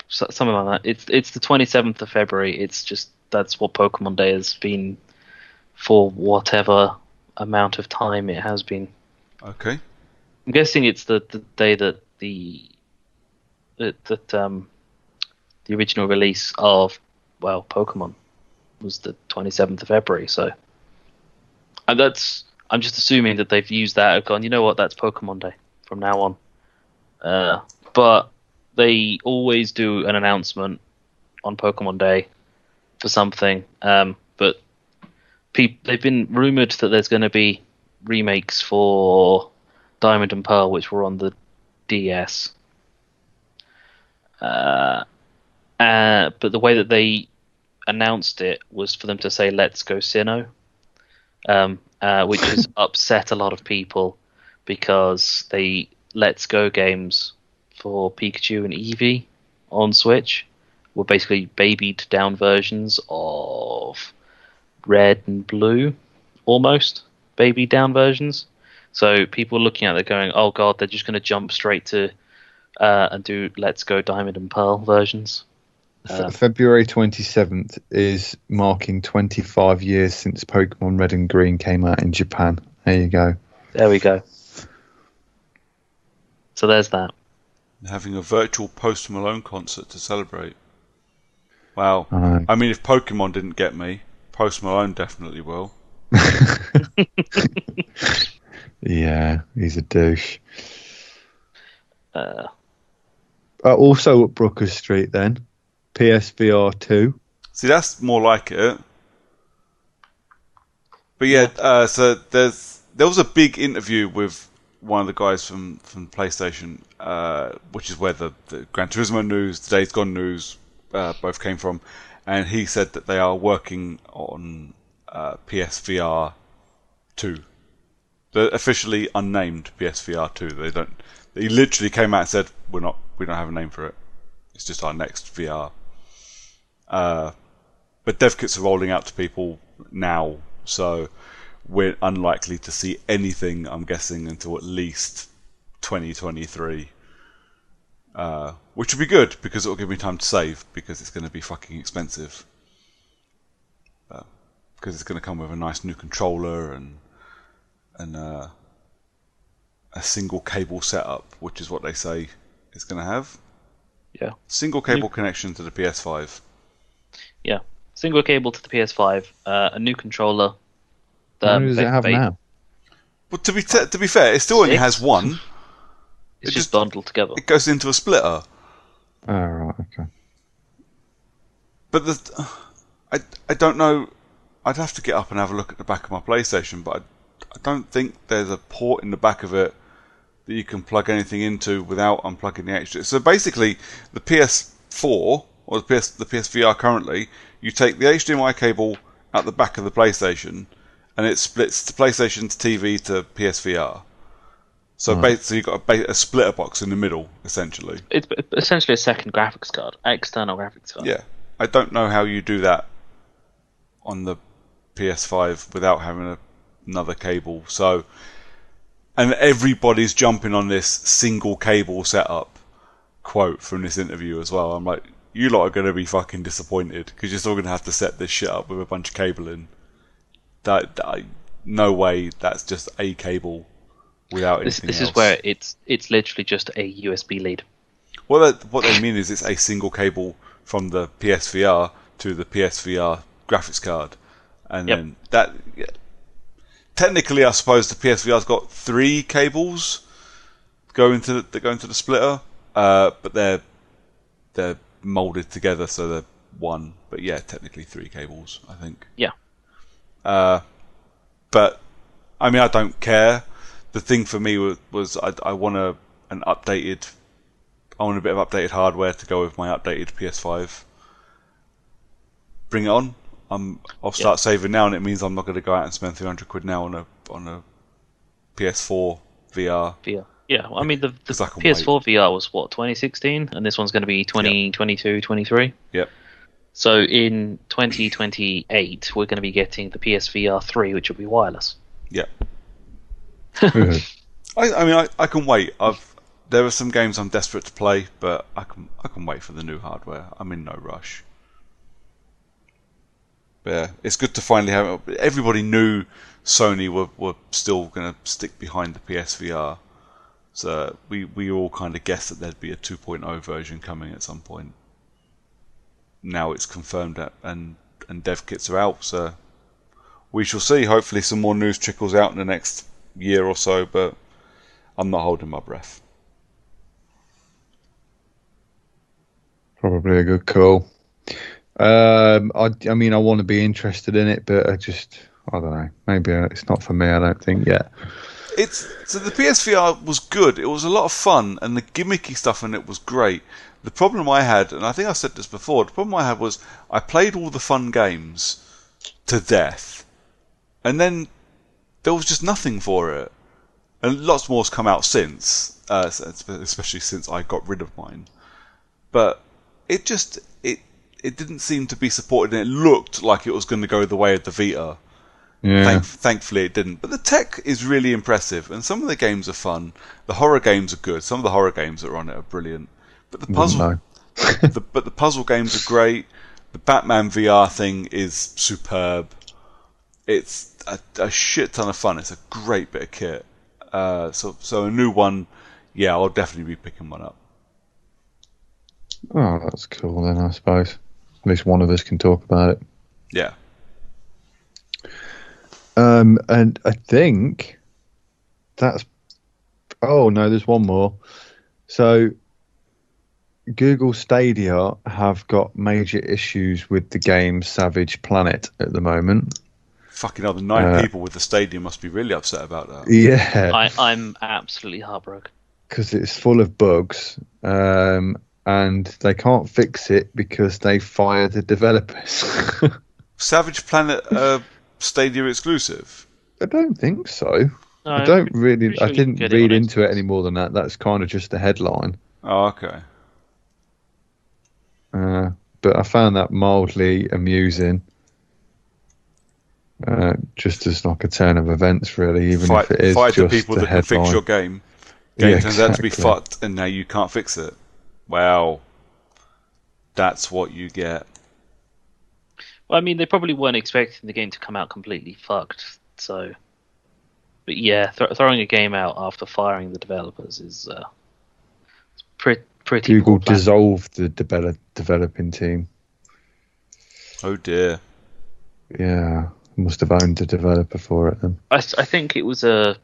Speaker 3: something like that. It's the 27th of February. It's just that's what Pokemon Day has been for whatever amount of time it has been.
Speaker 2: Okay.
Speaker 3: I'm guessing it's the day that the original release of Pokemon was the 27th of February. So, and I'm just assuming that they've used that. I've gone, you know what? That's Pokemon Day from now on. But they always do an announcement on Pokemon Day for something. But they've been rumored that there's going to be remakes for Diamond and Pearl, which were on the DS. But the way that they announced it was for them to say "Let's go Sinnoh," which has upset a lot of people because the Let's Go games for Pikachu and Eevee on Switch were basically babied down versions of Red and Blue, almost babied down versions. So people looking at it going, "Oh God, they're just going to jump straight to and do Let's Go Diamond and Pearl versions."
Speaker 1: February 27th is marking 25 years since Pokemon Red and Green came out in Japan. There you go.
Speaker 3: There we go. So there's that.
Speaker 2: Having a virtual Post Malone concert to celebrate. Wow.
Speaker 1: I
Speaker 2: I mean, if Pokemon didn't get me, Post Malone definitely will.
Speaker 1: Yeah, he's a douche. Also at Brooker Street then, PSVR 2.
Speaker 2: See, that's more like it. But yeah, so there was a big interview with one of the guys from PlayStation, which is where the Gran Turismo news, the Days Gone news, both came from, and he said that they are working on PSVR 2, the officially unnamed PSVR 2. They don't. He literally came out and said, we don't have a name for it. It's just our next VR. But dev kits are rolling out to people now, so we're unlikely to see anything, I'm guessing, until at least 2023. Which would be good, because it will give me time to save, because it's going to be fucking expensive. Because it's going to come with a nice new controller and a single cable setup, which is what they say it's going to have.
Speaker 3: Yeah.
Speaker 2: Single cable connection to the PS5.
Speaker 3: Yeah. Single cable to the PS5, a new controller.
Speaker 1: How many does it have now?
Speaker 2: Well, to be fair, it still only has one.
Speaker 3: It's just bundled together.
Speaker 2: It goes into a splitter.
Speaker 1: Oh, right, okay.
Speaker 2: But I don't know. I'd have to get up and have a look at the back of my PlayStation, but I don't think there's a port in the back of it that you can plug anything into without unplugging the HDMI. So basically, the PS4 or the PSVR currently, you take the HDMI cable out the back of the PlayStation, and it splits the PlayStation to TV to PSVR. So basically, you've got a splitter box in the middle, essentially.
Speaker 3: It's essentially a second graphics card, external graphics card.
Speaker 2: Yeah, I don't know how you do that on the PS5 without having another cable. So, and everybody's jumping on this single cable setup quote from this interview as well. I'm like, you lot are going to be fucking disappointed, because you're still going to have to set this shit up with a bunch of cabling. No way that's just a cable without anything else.
Speaker 3: This is where it's literally just a USB lead.
Speaker 2: Well, what they mean is it's a single cable from the PSVR to the PSVR graphics card. And then that... Yeah, technically, I suppose the PSVR's got 3 cables that go into the splitter, but they're molded together, so they're one. But yeah, technically 3 cables, I think.
Speaker 3: Yeah.
Speaker 2: But I mean, I don't care. The thing for me was I want a bit of updated hardware to go with my updated PS5. Bring it on. I'll start saving now, and it means I'm not going to go out and spend £300 now on a PS4 VR.
Speaker 3: Yeah, well, I mean the PS4 VR was what, 2016, and this one's going to be 2022, 23.
Speaker 2: Yep.
Speaker 3: So in 2028, we're going to be getting the PSVR 3, which will be wireless.
Speaker 2: Yeah. I can wait. There are some games I'm desperate to play, but I can wait for the new hardware. I'm in no rush. But yeah, it's good to finally have it. Everybody knew Sony were still going to stick behind the PSVR. So we all kind of guessed that there'd be a 2.0 version coming at some point. Now it's confirmed that, and dev kits are out, so we shall see. Hopefully some more news trickles out in the next year or so, but I'm not holding my breath.
Speaker 1: Probably a good call. I mean, I want to be interested in it, but I don't know. Maybe it's not for me, I don't think yet.
Speaker 2: So the PSVR was good. It was a lot of fun, and the gimmicky stuff in it was great. The problem I had, and I think I said this before, the problem I had was I played all the fun games to death, and then there was just nothing for it. And lots more's come out since, especially since I got rid of mine. But it didn't seem to be supported, and it looked like it was going to go the way of the Vita.
Speaker 1: Yeah.
Speaker 2: Thankfully it didn't. But the tech is really impressive, and some of the games are fun. The horror games are good. Some of the horror games that are on it are brilliant. But the puzzle, but the puzzle games are great. The Batman VR thing is superb. It's a shit ton of fun. It's a great bit of kit. So a new one, yeah, I'll definitely be picking one up.
Speaker 1: Oh, that's cool then, I suppose. At least one of us can talk about it.
Speaker 2: Yeah.
Speaker 1: And I think that's... Oh, no, there's one more. So Google Stadia have got major issues with the game Savage Planet at the moment.
Speaker 2: Fucking hell, the 9 people with the stadium must be really upset about that.
Speaker 1: Yeah,
Speaker 3: I'm absolutely heartbroken.
Speaker 1: because it's full of bugs, and they can't fix it because they fired the developers.
Speaker 2: Savage Planet Stadia exclusive?
Speaker 1: I don't think so.
Speaker 3: No,
Speaker 1: I don't really.
Speaker 3: pretty sure
Speaker 1: I
Speaker 3: you can
Speaker 1: didn't
Speaker 3: get it
Speaker 1: read
Speaker 3: on
Speaker 1: into it
Speaker 3: Xbox.
Speaker 1: any more than that. That's kind of just the headline.
Speaker 2: Oh, okay.
Speaker 1: But I found that mildly amusing. Just as like a turn of events, really, even if it is
Speaker 2: fight
Speaker 1: just
Speaker 2: the people
Speaker 1: a
Speaker 2: that can
Speaker 1: headline.
Speaker 2: fix your game.
Speaker 1: Yeah,
Speaker 2: Turns out to be
Speaker 1: exactly.
Speaker 2: fucked, and now you can't fix it. Wow. That's what you get.
Speaker 3: Well, I mean, they probably weren't expecting the game to come out completely fucked. So, but yeah, throwing a game out after firing the developers is pretty
Speaker 1: Google
Speaker 3: poor planning.
Speaker 1: dissolved the developing team.
Speaker 2: Oh dear.
Speaker 1: Yeah, must have owned the developer for it then.
Speaker 3: I think it was a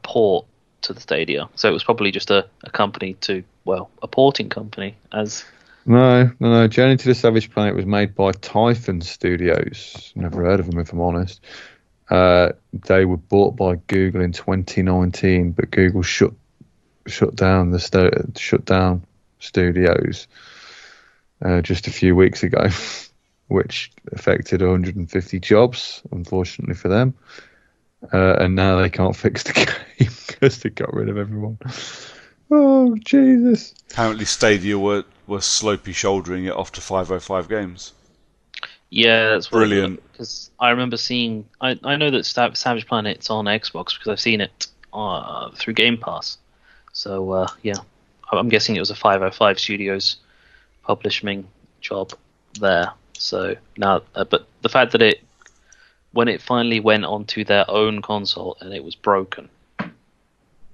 Speaker 3: port to the Stadia, so it was probably just a company to a porting company as.
Speaker 1: No. Journey to the Savage Planet was made by Typhon Studios. Never heard of them, if I'm honest. They were bought by Google in 2019, but Google shut down studios just a few weeks ago, which affected 150 jobs, unfortunately for them. And now they can't fix the game because they got rid of everyone. Oh, Jesus.
Speaker 2: Apparently Stadia were slopey shouldering it off to 505 games.
Speaker 3: Yeah, that's
Speaker 2: Brilliant.
Speaker 3: Because I remember seeing. I know that Savage Planet's on Xbox because I've seen it through Game Pass. So yeah, I'm guessing it was a 505 Studios publishing job there. So now, but the fact that when it finally went onto their own console and it was broken,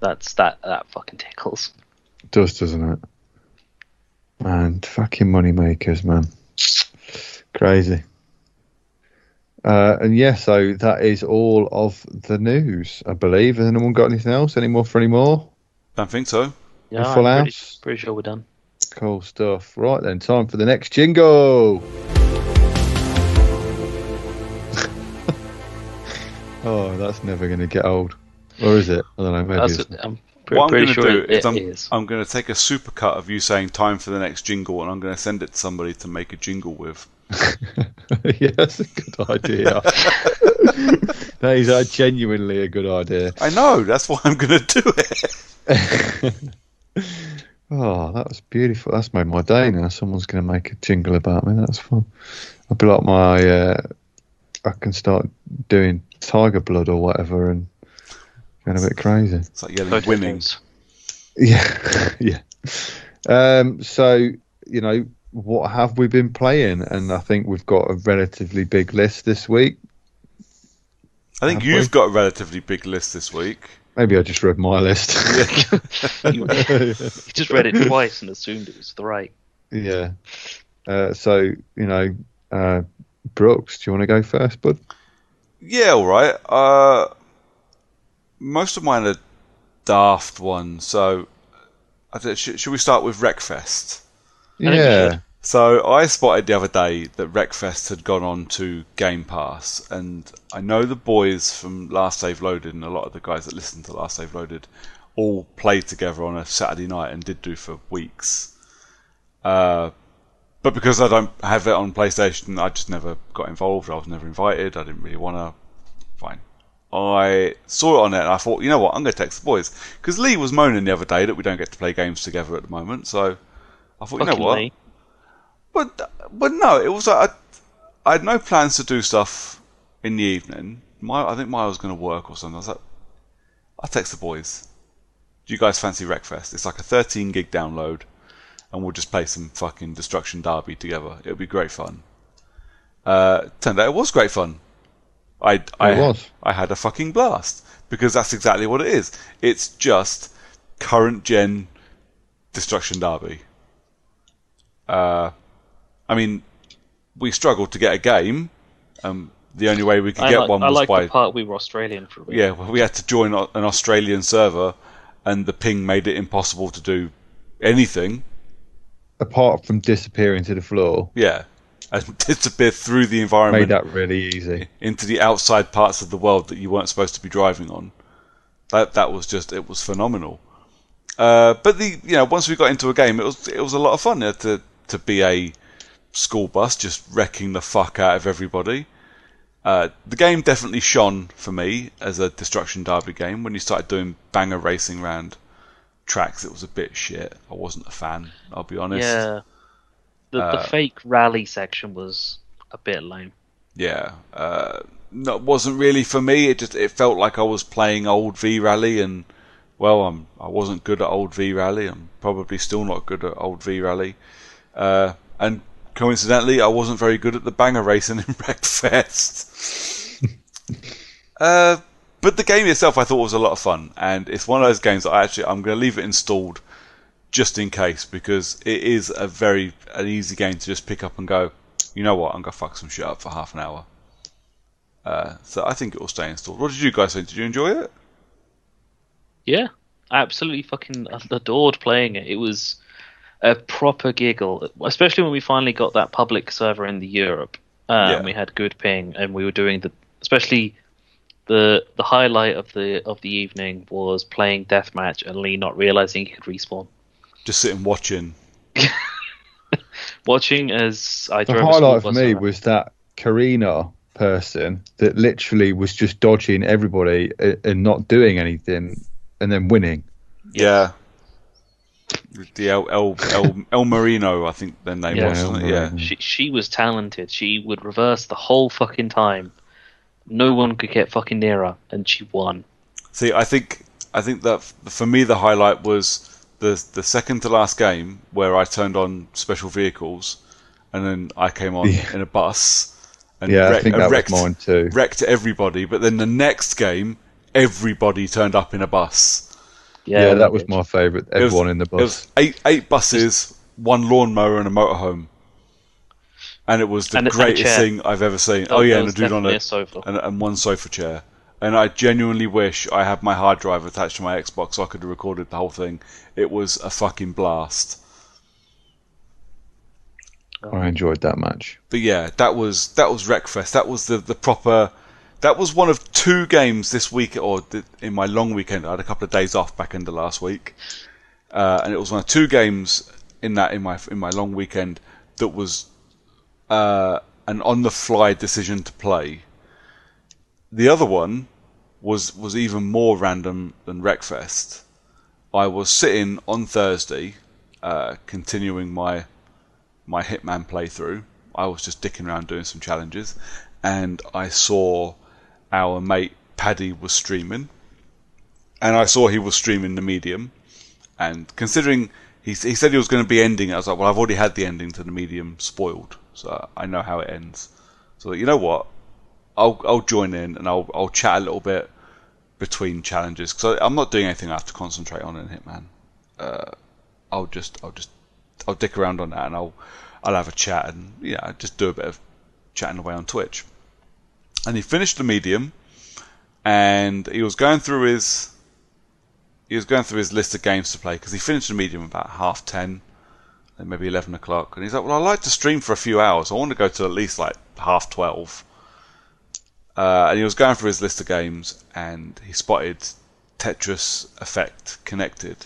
Speaker 3: that fucking tickles.
Speaker 1: It does, doesn't it? Man, fucking money makers, man. Crazy. And yeah, so that is all of the news, I believe. Has anyone got anything else? Any more?
Speaker 2: Don't think so.
Speaker 3: Yeah,
Speaker 1: Full
Speaker 3: I'm
Speaker 1: house?
Speaker 3: pretty sure we're done.
Speaker 1: Cool stuff. Right then, time for the next jingle. Oh, that's never going to get old. Or is it? I don't know. Maybe it's
Speaker 3: I'm
Speaker 2: What I'm
Speaker 3: pretty
Speaker 2: going to
Speaker 3: sure
Speaker 2: do
Speaker 3: it
Speaker 2: is I'm going to take a supercut of you saying time for the next jingle, and I'm going to send it to somebody to make a jingle with.
Speaker 1: Yeah, that's a good idea. That is genuinely a good idea.
Speaker 2: I know, that's why I'm going to do it.
Speaker 1: Oh, that was beautiful. That's made my day now. Someone's going to make a jingle about me. That's fun. I'll be like I can start doing tiger blood or whatever and going a bit crazy.
Speaker 2: It's like yelling winning.
Speaker 1: Yeah, yeah. So, what have we been playing? And I think we've got a relatively big list this week.
Speaker 2: I think you've got a relatively big list this week.
Speaker 1: Maybe I just read my list.
Speaker 3: You just read it twice and assumed it was right.
Speaker 1: Yeah. So, Brooks, do you want to go first, bud?
Speaker 2: Yeah, all right. Most of mine are daft ones, so should we start with Wreckfest?
Speaker 1: Yeah.
Speaker 2: So I spotted the other day that Wreckfest had gone on to Game Pass, and I know the boys from Last Save Loaded and a lot of the guys that listen to Last Save Loaded all played together on a Saturday night and did do for weeks. But because I don't have it on PlayStation, I just never got involved. I was never invited. I didn't really want to. Fine. I saw it on it and I thought, you know what, I'm going to text the boys. Because Lee was moaning the other day that we don't get to play games together at the moment, so I thought, you know what?
Speaker 3: Lee.
Speaker 2: But no, it was like I had no plans to do stuff in the evening. I think Maya was going to work or something. I was like, I'll text the boys. Do you guys fancy Wreckfest? It's like a 13 gig download, and we'll just play some fucking Destruction Derby together. It'll be great fun. Turned out it was great fun. I had a fucking blast because that's exactly what it is. It's just current gen Destruction Derby. I mean, we struggled to get a game. The only way we could get one was
Speaker 3: I like
Speaker 2: by.
Speaker 3: the part we were Australian for a bit.
Speaker 2: Yeah, well, we had to join an Australian server, and the ping made it impossible to do anything.
Speaker 1: Apart from disappearing to the floor.
Speaker 2: Yeah. And disappear through the environment.
Speaker 1: Made that really easy.
Speaker 2: Into the outside parts of the world that you weren't supposed to be driving on. That was just, it was phenomenal. But once we got into a game, it was a lot of fun to be a school bus just wrecking the fuck out of everybody. The game definitely shone for me as a destruction derby game. When you started doing banger racing round tracks, it was a bit shit. I wasn't a fan, I'll be honest.
Speaker 3: Yeah. The fake rally section was a bit lame.
Speaker 2: Yeah. No, it wasn't really for me. It felt like I was playing old V-Rally, and well, I wasn't good at old V-Rally. I'm probably still not good at old V-Rally. And coincidentally, I wasn't very good at the banger racing in Wreckfest. But the game itself I thought was a lot of fun, and it's one of those games that I'm going to leave it installed just in case, because it is an easy game to just pick up and go, you know what, I'm going to fuck some shit up for half an hour. So I think it will stay installed. What did you guys think? Did you enjoy it?
Speaker 3: Yeah, I absolutely fucking adored playing it. It was a proper giggle, especially when we finally got that public server in the Europe. And we had good ping, and we were doing especially the highlight of the evening was playing deathmatch and Lee not realizing he could respawn.
Speaker 2: Just sitting watching.
Speaker 3: Watching as I drove.
Speaker 1: The highlight for me was that Karina person that literally was just dodging everybody and not doing anything, and then winning.
Speaker 2: Yeah. The El Marino, I think their name was, wasn't it? Yeah.
Speaker 3: She was talented. She would reverse the whole fucking time. No one could get fucking near her, and she won. See,
Speaker 2: I think that for me the highlight was the second to last game where I turned on special vehicles, and then I came on in a bus. And
Speaker 1: I think that was mine too.
Speaker 2: Wrecked everybody, but then the next game, everybody turned up in a bus.
Speaker 1: Yeah, that was my favourite. Everyone in the bus.
Speaker 2: It was eight buses, one lawnmower, and a motorhome. And it was the greatest thing I've ever seen. And a dude on a sofa. And one sofa chair. And I genuinely wish I had my hard drive attached to my Xbox so I could have recorded the whole thing. It was a fucking blast.
Speaker 1: I enjoyed that match.
Speaker 2: But yeah, that was Wreckfest. That was the proper. That was one of two games this week, or in my long weekend. I had a couple of days off back into last week, and it was one of two games in my long weekend that was an on-the-fly decision to play. The other one was even more random than Wreckfest. I was sitting on Thursday, continuing my Hitman playthrough. I was just dicking around doing some challenges, and I saw our mate Paddy was streaming, and I saw he was streaming the medium, and considering he said he was going to be ending it, I was like, well, I've already had the ending to the medium spoiled, so I know how it ends. So you know what, I'll join in and I'll chat a little bit between challenges, because I'm not doing anything I have to concentrate on in Hitman. I'll dick around on that, and I'll have a chat, and just do a bit of chatting away on Twitch. And he finished the medium, and he was going through his list of games to play, because he finished the medium about 10:30, then maybe 11 o'clock, and he's like, well, I like to stream for a few hours. I want to go to at least like 12:30. And he was going through his list of games, and he spotted Tetris Effect Connected,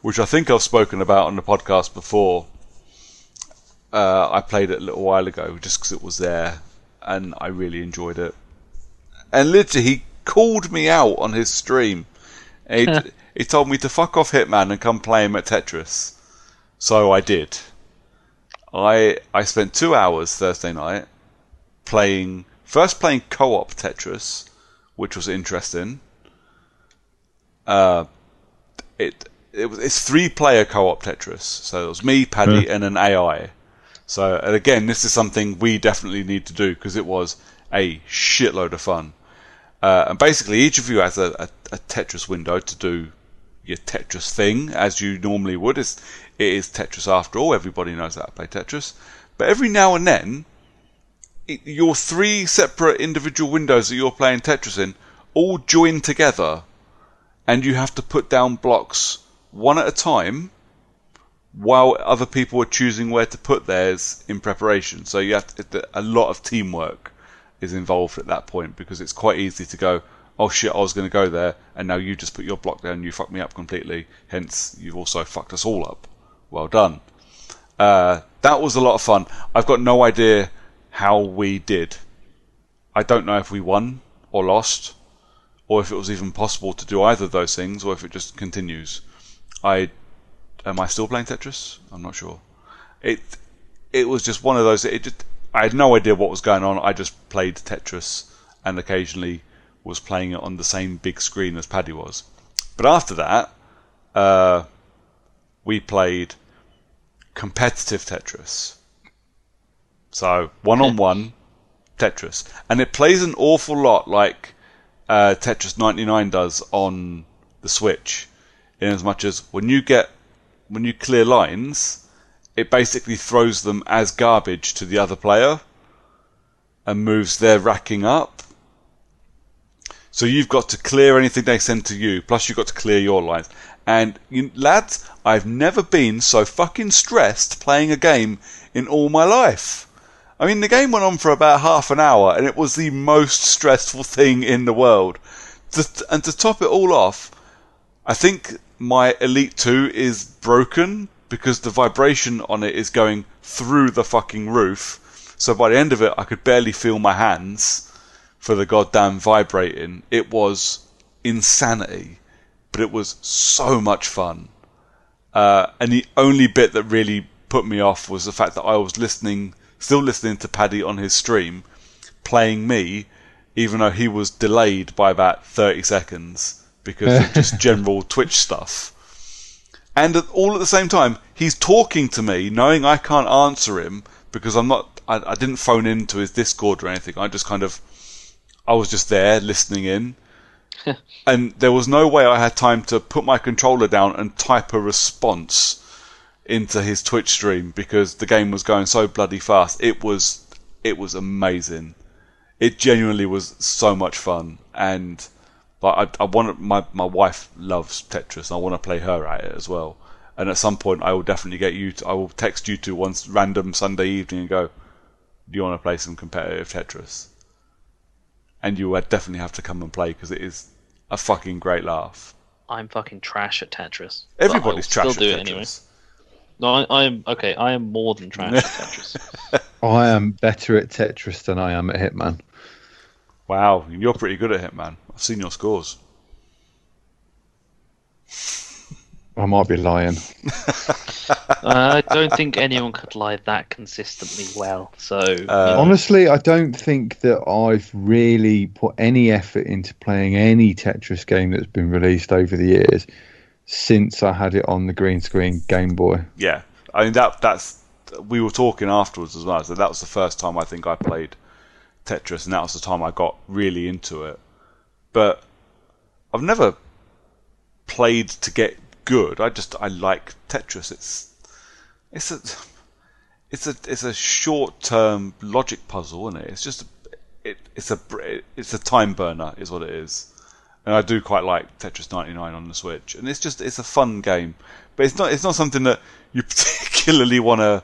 Speaker 2: which I think I've spoken about on the podcast before. I played it a little while ago just because it was there, and I really enjoyed it. And literally, he called me out on his stream. He told me to fuck off Hitman and come play him at Tetris. So I did. I spent 2 hours Thursday night playing co-op Tetris, which was interesting. It's 3-player co-op Tetris. So it was me, Paddy, and an AI. So, and again, this is something we definitely need to do, because it was a shitload of fun. And basically, each of you has a Tetris window to do your Tetris thing, as you normally would. It is Tetris after all. Everybody knows how to play Tetris. But every now and then, your 3 separate individual windows that you're playing Tetris in all join together and you have to put down blocks one at a time while other people are choosing where to put theirs in preparation. So you have a lot of teamwork is involved at that point, because it's quite easy to go, oh shit, I was going to go there, and now you just put your block down and you fucked me up completely, hence you've also fucked us all up. Well done. That was a lot of fun. I've got no idea how we did. I don't know if we won or lost, or if it was even possible to do either of those things, or if it just continues. Am I still playing Tetris? I'm not sure. It was just one of those. I had no idea what was going on. I just played Tetris and occasionally was playing it on the same big screen as Paddy was. But after that, we played competitive Tetris. So one-on-one Tetris, and it plays an awful lot like Tetris 99 does on the Switch, in as much as when you clear lines, it basically throws them as garbage to the other player and moves their racking up. So you've got to clear anything they send to you, plus you've got to clear your lines. And lads, I've never been so fucking stressed playing a game in all my life. I mean, the game went on for about half an hour, and it was the most stressful thing in the world. And to top it all off, I think my Elite 2 is broken because the vibration on it is going through the fucking roof. So by the end of it, I could barely feel my hands for the goddamn vibrating. It was insanity, but it was so much fun. And the only bit that really put me off was the fact that I was still listening to Paddy on his stream, playing me, even though he was delayed by about 30 seconds because of just general Twitch stuff. And all at the same time, he's talking to me, knowing I can't answer him because I didn't phone into his Discord or anything. I was just there listening in. And there was no way I had time to put my controller down and type a response into his Twitch stream because the game was going so bloody fast. It was amazing. It genuinely was so much fun, and I want my wife loves Tetris, and I want to play her at it as well. And at some point, I will definitely I will text you two one random Sunday evening and go, "Do you want to play some competitive Tetris?" And you would definitely have to come and play because it is a fucking great laugh.
Speaker 3: I'm fucking trash at Tetris.
Speaker 2: Everybody's trash at
Speaker 3: Tetris.
Speaker 2: Tetris.
Speaker 3: Anyway. No, I am okay. I am more than trash at Tetris.
Speaker 1: I am better at Tetris than I am at Hitman.
Speaker 2: Wow, you're pretty good at Hitman. I've seen your scores.
Speaker 1: I might be lying.
Speaker 3: I don't think anyone could lie that consistently well. So
Speaker 1: honestly, I don't think that I've really put any effort into playing any Tetris game that's been released over the years since I had it on the green screen Game Boy.
Speaker 2: Yeah, I mean that's we were talking afterwards as well. So that was the first time I think I played Tetris, and that was the time I got really into it. But I've never played to get good. I like Tetris. It's a short-term logic puzzle, isn't it? It's a time burner, is what it is. And I do quite like Tetris 99 on the Switch, and it's a fun game. But it's not something that you particularly want to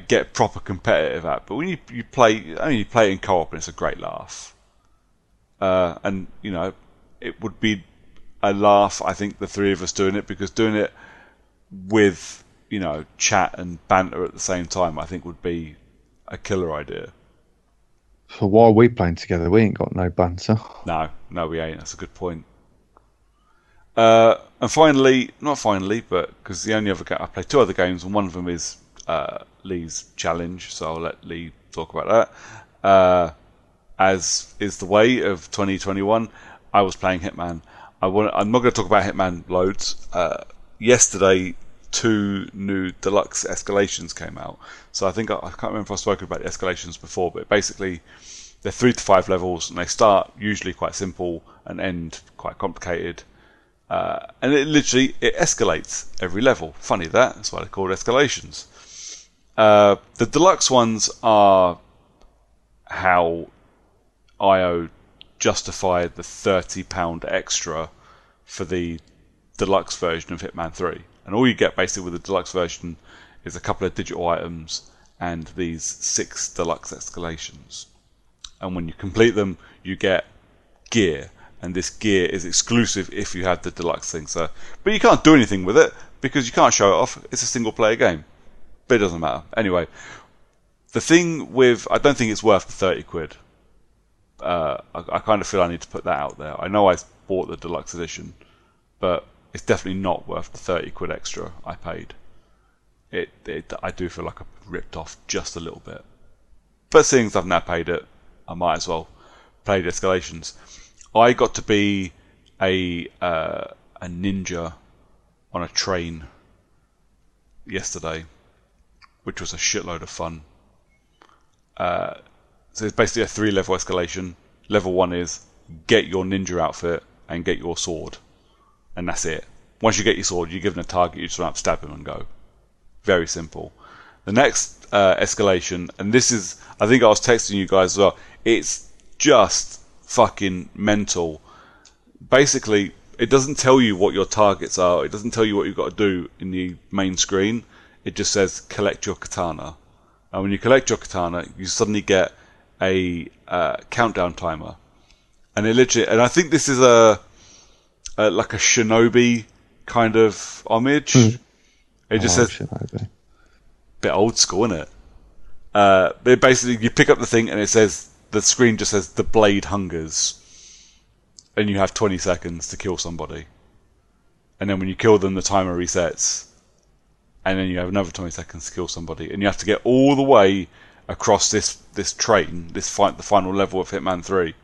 Speaker 2: get proper competitive at. But when you play it in co-op, and it's a great laugh. And it would be a laugh, I think, the three of us doing it, because doing it with chat and banter at the same time, I think would be a killer idea.
Speaker 1: So why are we playing together? We ain't got no banter.
Speaker 2: No, we ain't. That's a good point. And finally, not finally, but because the only other game I played two other games, and one of them is Lee's challenge, so I'll let Lee talk about that. As is the way of 2021, I was playing Hitman. I'm not going to talk about Hitman loads. Yesterday, 2 new deluxe escalations came out. So I think I can't remember if I've spoken about the escalations before, but basically they're 3 to 5 levels, and they start usually quite simple and end quite complicated. And it escalates every level. Funny that's why they're called escalations. The deluxe ones are how IO justified the £30 extra for the deluxe version of Hitman 3. And all you get basically with the deluxe version is a couple of digital items and these 6 deluxe escalations. And when you complete them, you get gear. And this gear is exclusive if you have the deluxe thing. So, but you can't do anything with it because you can't show it off. It's a single player game. But it doesn't matter. Anyway, the thing with... I don't think it's worth the 30 quid. I kind of feel I need to put that out there. I know I bought the deluxe edition, but it's definitely not worth the 30 quid extra I paid. I do feel like I've ripped off just a little bit. But seeing as I've now paid it, I might as well play the escalations. I got to be a ninja on a train yesterday, which was a shitload of fun. So it's basically a 3-level escalation. Level 1 is get your ninja outfit and get your sword. And that's it. Once you get your sword, you're given a target, you just run up, stab him and go. Very simple. The next escalation, and this is, I think I was texting you guys as well, it's just fucking mental. Basically, it doesn't tell you what your targets are. It doesn't tell you what you've got to do in the main screen. It just says collect your katana. And when you collect your katana, you suddenly get a countdown timer. And it literally, and I think this is like a shinobi kind of homage. It just says
Speaker 1: Shinobi.
Speaker 2: Bit old school, isn't it? But basically, you pick up the thing and it says, the screen just says the blade hungers, and you have 20 seconds to kill somebody. And then when you kill them, the timer resets, and then you have another 20 seconds to kill somebody, and you have to get all the way across this train, the final level of Hitman 3,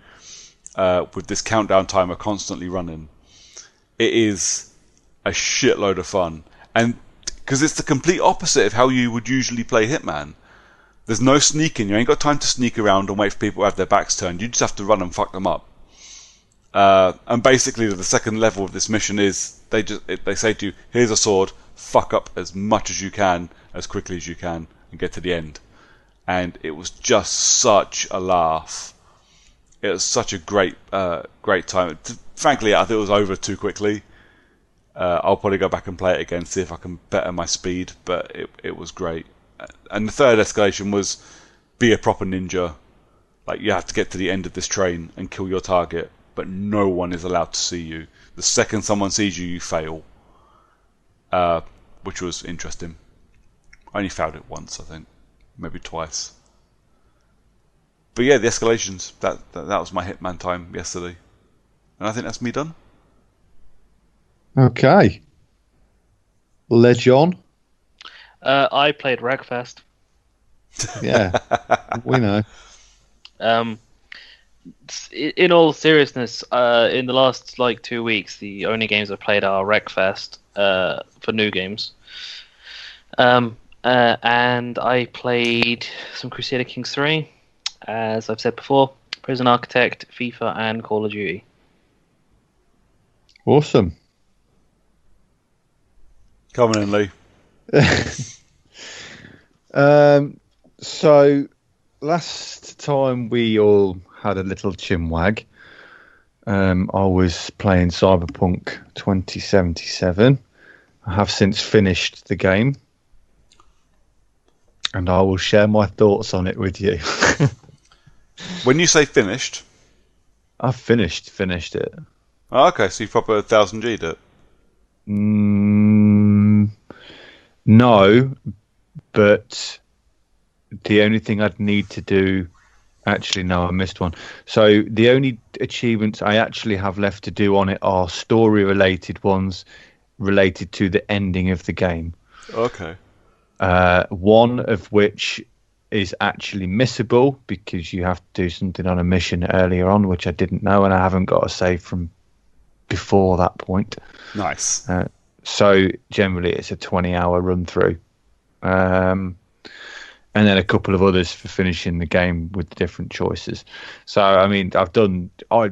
Speaker 2: with this countdown timer constantly running. It is a shitload of fun, and because it's the complete opposite of how you would usually play Hitman. There's no sneaking. You ain't got time to sneak around and wait for people to have their backs turned. You just have to run and fuck them up. And basically, the second level of this mission is they say to you, "Here's a sword. Fuck up as much as you can, as quickly as you can, and get to the end." And it was just such a laugh. It was such a great time. Frankly, I think it was over too quickly. I'll probably go back and play it again, see if I can better my speed. But it was great. And the third escalation was be a proper ninja. Like, you have to get to the end of this train and kill your target, but no one is allowed to see you. The second someone sees you, you fail. Which was interesting. I only failed it once, I think. Maybe twice. But yeah, the escalations. That was my Hitman time yesterday. And I think that's me done.
Speaker 1: Okay. Legion.
Speaker 3: I played Wreckfest.
Speaker 1: Yeah, we know.
Speaker 3: In all seriousness, in the last 2 weeks, the only games I've played are Wreckfest for new games. And I played some Crusader Kings 3, as I've said before, Prison Architect, FIFA, and Call of Duty.
Speaker 1: Awesome.
Speaker 2: Come on in, Lee.
Speaker 1: So last time we all had a little chinwag. I was playing Cyberpunk 2077. I have since finished the game, and I will share my thoughts on it with you.
Speaker 2: When you say finished,
Speaker 1: I've finished it.
Speaker 2: oh, okay, so you proper 1000G'd it.
Speaker 1: No, but the only thing I'd need to do... Actually, no, I missed one. So the only achievements I actually have left to do on it are story-related ones related to the ending of the game.
Speaker 2: Okay.
Speaker 1: One of which is actually missable because you have to do something on a mission earlier on, which I didn't know, and I haven't got a save from before that point.
Speaker 2: Nice.
Speaker 1: So generally it's a 20-hour run through. And then a couple of others for finishing the game with the different choices. So I mean, I've done my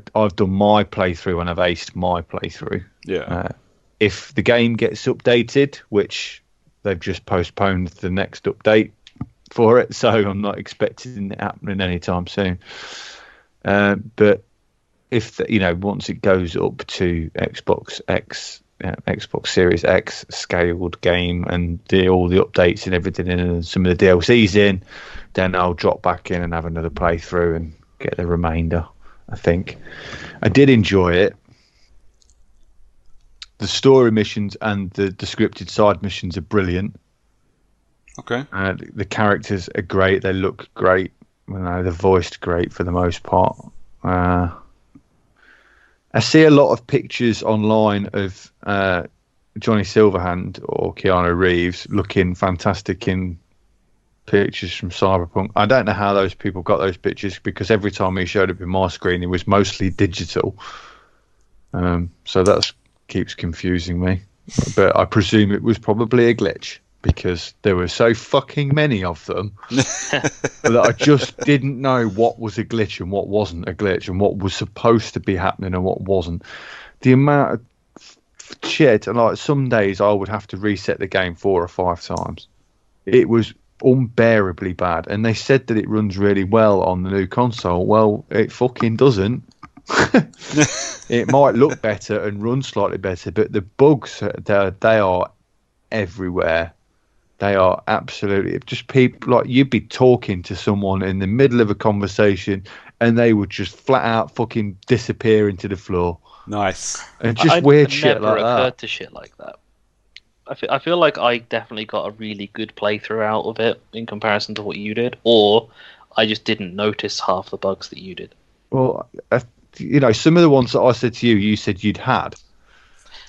Speaker 1: playthrough and I've aced my playthrough.
Speaker 2: Yeah.
Speaker 1: If the game gets updated, which they've just postponed the next update for it, so I'm not expecting it happening anytime soon. But once it goes up to Xbox Series X scaled game and all the updates and everything in and some of the DLCs in, then I'll drop back in and have another playthrough and get the remainder. I think I did enjoy it. The story missions and the scripted side missions are brilliant.
Speaker 2: Okay.
Speaker 1: The characters are great. They look great. They're voiced great for the most part. I see a lot of pictures online of Johnny Silverhand or Keanu Reeves looking fantastic in pictures from Cyberpunk. I don't know how those people got those pictures because every time he showed up in my screen, it was mostly digital. So that keeps confusing me. But I presume it was probably a glitch because there were so fucking many of them that I just didn't know what was a glitch and what wasn't a glitch and what was supposed to be happening and what wasn't. The amount of shit, and like some days I would have to reset the game 4 or 5 times. It was unbearably bad, and they said that it runs really well on the new console. Well, it fucking doesn't. It might look better and run slightly better, but the bugs, they are everywhere. They are absolutely just people like you'd be talking to someone in the middle of a conversation and they would just flat out fucking disappear into the floor.
Speaker 2: Nice.
Speaker 1: And just weird shit
Speaker 3: like that. Never occurred
Speaker 1: that.
Speaker 3: to shit like that. I feel like I definitely got a really good playthrough out of it in comparison to what you did, or I just didn't notice half the bugs that you did.
Speaker 1: Well, some of the ones that I said to you, you said you'd had.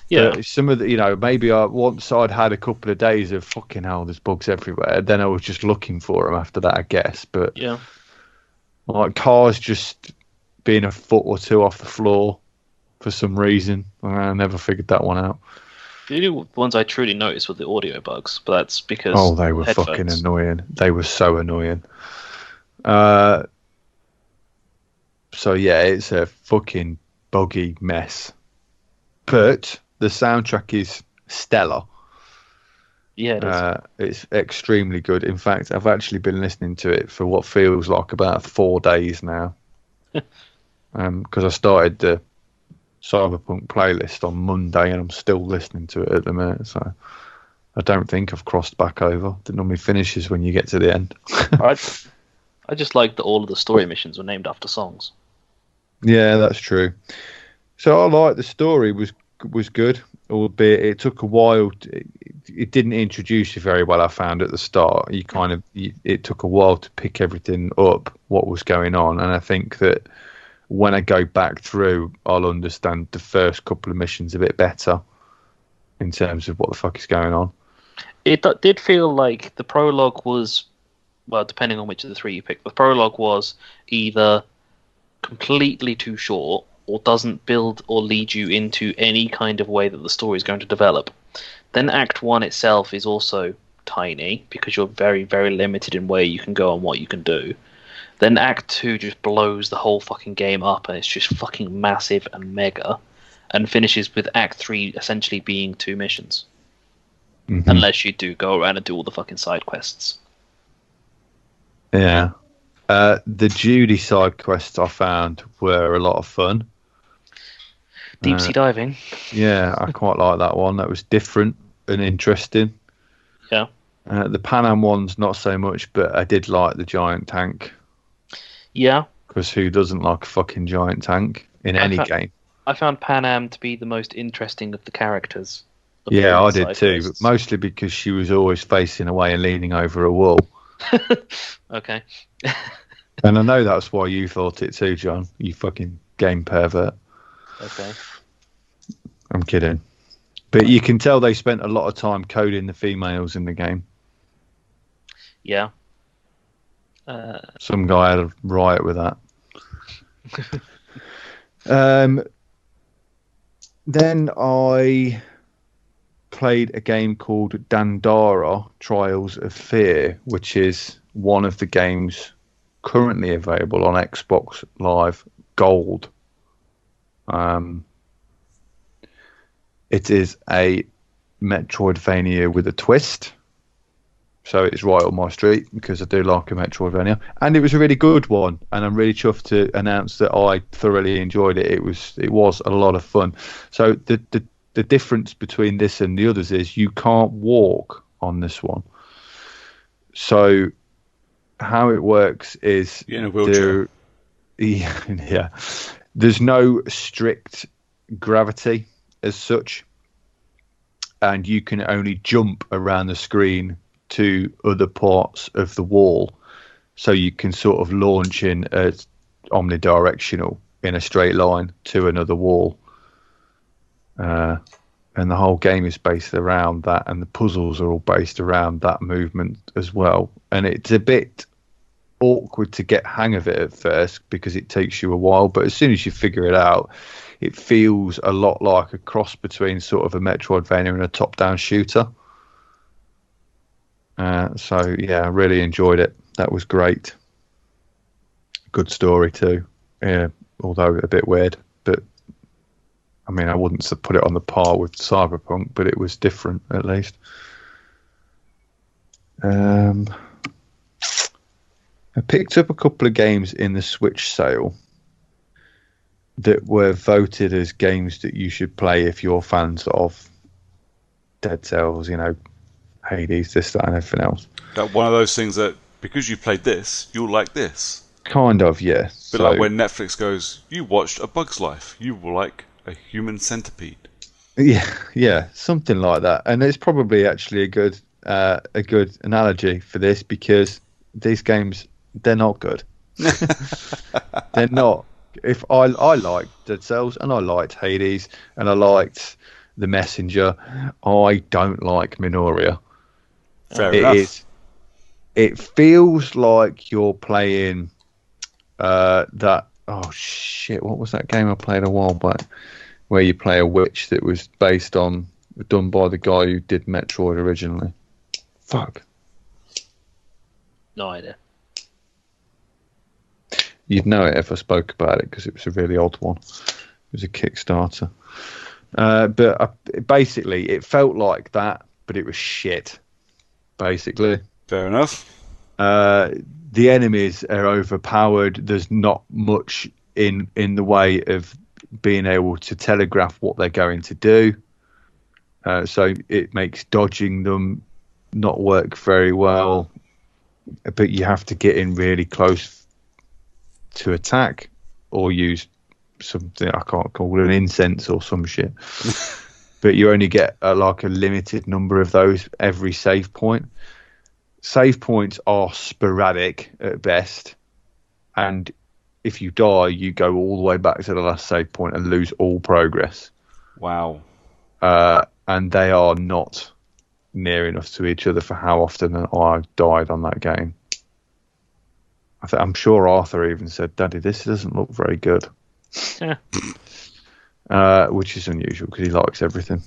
Speaker 3: Yeah.
Speaker 1: But some of the, maybe once I'd had a couple of days of fucking hell, there's bugs everywhere. Then I was just looking for them after that, I guess. But
Speaker 3: yeah,
Speaker 1: like cars just being a foot or two off the floor for some reason. I never figured that one out.
Speaker 3: The only ones I truly noticed were the audio bugs, but that's because
Speaker 1: they were
Speaker 3: headphones.
Speaker 1: fucking annoying. They were so annoying. So yeah, it's a fucking buggy mess. But the soundtrack is stellar.
Speaker 3: Yeah, it is.
Speaker 1: It's extremely good. In fact, I've actually been listening to it for what feels like about 4 days now. Because I started the Cyberpunk playlist on Monday and I'm still listening to it at the minute. So I don't think I've crossed back over. It normally finishes when you get to the end.
Speaker 3: I just like that all of the story missions were named after songs.
Speaker 1: Yeah, that's true. So I like the story was good, albeit it took a while. It didn't introduce you very well. I found at the start, it took a while to pick everything up, what was going on, and I think that when I go back through, I'll understand the first couple of missions a bit better in terms of what the fuck is going on.
Speaker 3: It did feel like the prologue was, well, depending on which of the 3 you picked, the prologue was either completely too short or doesn't build or lead you into any kind of way that the story is going to develop. Then Act 1 itself is also tiny because you're very, very limited in where you can go and what you can do. Then Act 2 just blows the whole fucking game up and it's just fucking massive and mega, and finishes with Act 3 essentially being 2 missions. Mm-hmm. Unless you do go around and do all the fucking side quests.
Speaker 1: Yeah. The Judy side quests I found were a lot of fun.
Speaker 3: Deep sea diving.
Speaker 1: Yeah, I quite like that one. That was different and interesting.
Speaker 3: Yeah.
Speaker 1: The Pan Am one's not so much, but I did like the giant tank.
Speaker 3: Yeah.
Speaker 1: Because who doesn't like a fucking giant tank in any game?
Speaker 3: I found Pan Am to be the most interesting of the characters.
Speaker 1: Yeah, I did too, but mostly because she was always facing away and leaning over a wall.
Speaker 3: Okay.
Speaker 1: And I know that's why you thought it too, John. You fucking game pervert.
Speaker 3: Okay.
Speaker 1: I'm kidding. But you can tell they spent a lot of time coding the females in the game.
Speaker 3: Yeah.
Speaker 1: Some guy had a riot with that. Then I played a game called Dandara Trials of Fear, which is one of the games currently available on Xbox Live Gold. It is a Metroidvania with a twist. So it's right up my street because I do like a Metroidvania, and it was a really good one. And I'm really chuffed to announce that I thoroughly enjoyed it. It was a lot of fun. So the difference between this and the others is you can't walk on this one. So how it works is
Speaker 2: in a wheelchair.
Speaker 1: Yeah, there's no strict gravity as such, and you can only jump around the screen to other parts of the wall, so you can sort of launch in as omnidirectional in a straight line to another wall. And the whole game is based around that, and the puzzles are all based around that movement as well. And it's a bit awkward to get hang of it at first because it takes you a while, but as soon as you figure it out, it feels a lot like a cross between sort of a Metroidvania and a top-down shooter. So yeah, I really enjoyed it. That was great. Good story too. Yeah, although a bit weird, but I mean, I wouldn't put it on the par with Cyberpunk, but it was different at least. I picked up a couple of games in the Switch sale that were voted as games that you should play if you're fans of Dead Cells, Hades, this, that, and everything else.
Speaker 2: That one of those things that because you played this, you'll like this.
Speaker 1: Kind of, yeah.
Speaker 2: But like when Netflix goes, you watched A Bug's Life, you will like A Human Centipede.
Speaker 1: Yeah, something like that. And it's probably actually a good analogy for this because these games, they're not good. They're not. If I liked Dead Cells and I liked Hades and I liked The Messenger, I don't like Minoria.
Speaker 2: Fair enough.
Speaker 1: It feels like you're playing that. Oh shit! What was that game I played a while back, where you play a witch that was done by the guy who did Metroid originally? Fuck.
Speaker 3: No idea.
Speaker 1: You'd know it if I spoke about it because it was a really odd one. It was a Kickstarter. But basically, it felt like that, but it was shit. Basically.
Speaker 2: Fair enough.
Speaker 1: The enemies are overpowered. There's not much in the way of being able to telegraph what they're going to do. So it makes dodging them not work very well. But you have to get in really close to attack or use something I can't call it, an incense or some shit. But you only get a limited number of those every save point. Save points are sporadic at best, and if you die, you go all the way back to the last save point and lose all progress.
Speaker 2: Wow.
Speaker 1: And they are not near enough to each other for how often I died on that game. I'm sure Arthur even said, "Daddy, this doesn't look very good." Which is unusual because he likes everything.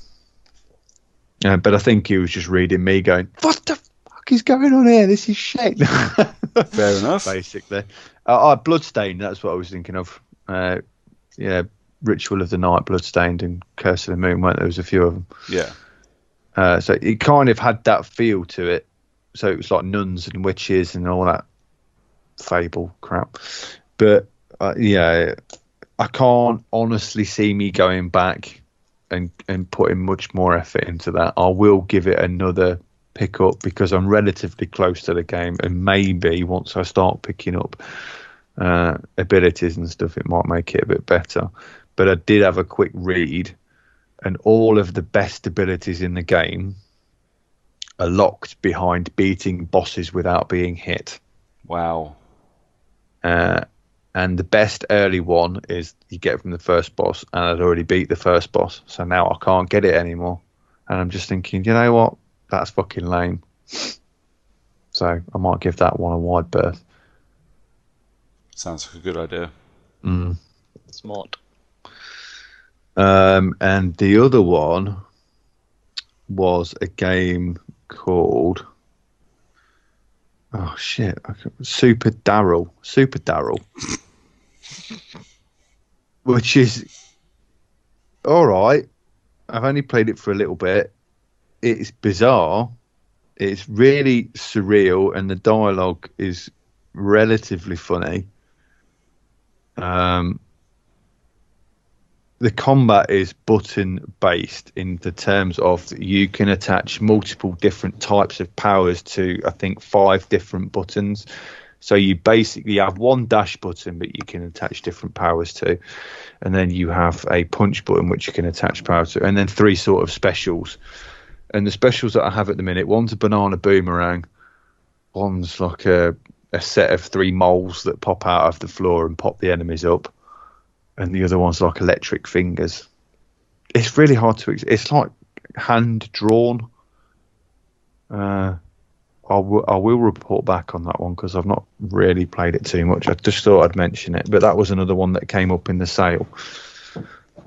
Speaker 1: But I think he was just reading me going, "What the fuck is going on here? This is shit."
Speaker 2: Fair enough.
Speaker 1: Basically. Bloodstained, that's what I was thinking of. Yeah, Ritual of the Night, Bloodstained, and Curse of the Moon, weren't there? Was a few of them.
Speaker 2: Yeah.
Speaker 1: So it kind of had that feel to it. So it was like nuns and witches and all that fable crap. But yeah, I can't honestly see me going back and putting much more effort into that. I will give it another pick up because I'm relatively close to the game, and maybe once I start picking up abilities and stuff, it might make it a bit better. But I did have a quick read, and all of the best abilities in the game are locked behind beating bosses without being hit.
Speaker 2: Wow.
Speaker 1: And the best early one is you get from the first boss, and I'd already beat the first boss, so now I can't get it anymore. And I'm just thinking, you know what? That's fucking lame. So I might give that one a wide berth.
Speaker 2: Sounds like a good idea.
Speaker 3: Smart.
Speaker 1: And the other one was a game called Super Daryl, which is all right. I've only played it for a little bit. It's bizarre, It's really surreal, and the dialogue is relatively funny. The combat is button based in the terms of you can attach multiple different types of powers to, I think, 5 different buttons. So you basically have one dash button, but you can attach different powers to. And then you have a punch button, which you can attach power to. And then 3 sort of specials. And the specials that I have at the minute, one's a banana boomerang. One's like a set of 3 moles that pop out of the floor and pop the enemies up. And the other one's like electric fingers. It's really hard to... It's like hand-drawn. I will report back on that one because I've not really played it too much. I just thought I'd mention it. But that was another one that came up in the sale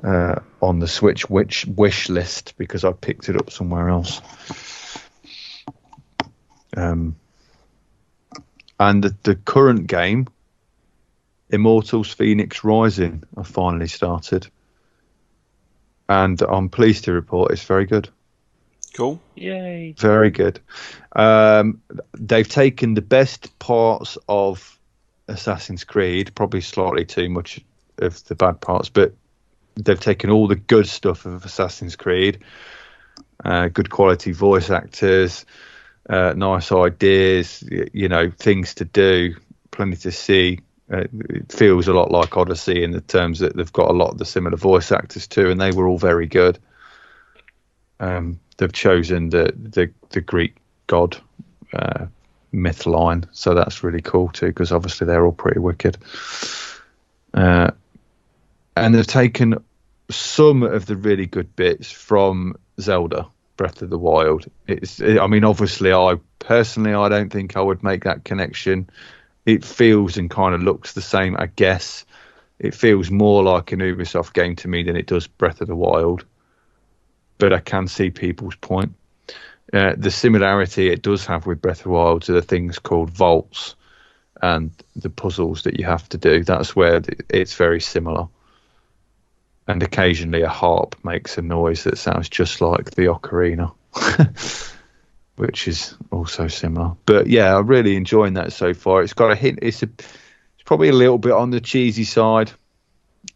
Speaker 1: on the Switch wish list because I picked it up somewhere else. And the current game, Immortals Phoenix Rising, I finally started. And I'm pleased to report it's very good.
Speaker 2: Cool.
Speaker 3: Yay.
Speaker 1: Very good. They've taken the best parts of Assassin's Creed, probably slightly too much of the bad parts, but they've taken all the good stuff of Assassin's Creed, good quality voice actors, nice ideas, things to do, plenty to see. It feels a lot like Odyssey in the terms that they've got a lot of the similar voice actors too, and they were all very good. They've chosen the Greek god myth line, so that's really cool too, because obviously they're all pretty wicked. And they've taken some of the really good bits from Zelda Breath of the Wild. Obviously, I don't think I would make that connection. It feels and kind of looks the same, I guess. It feels more like an Ubisoft game to me than it does Breath of the Wild. But I can see people's point. The similarity it does have with Breath of the Wild are the things called vaults and the puzzles that you have to do. That's where it's very similar. And occasionally a harp makes a noise that sounds just like the ocarina, which is also similar. But yeah, I'm really enjoying that so far. It's got a hint. It's probably a little bit on the cheesy side.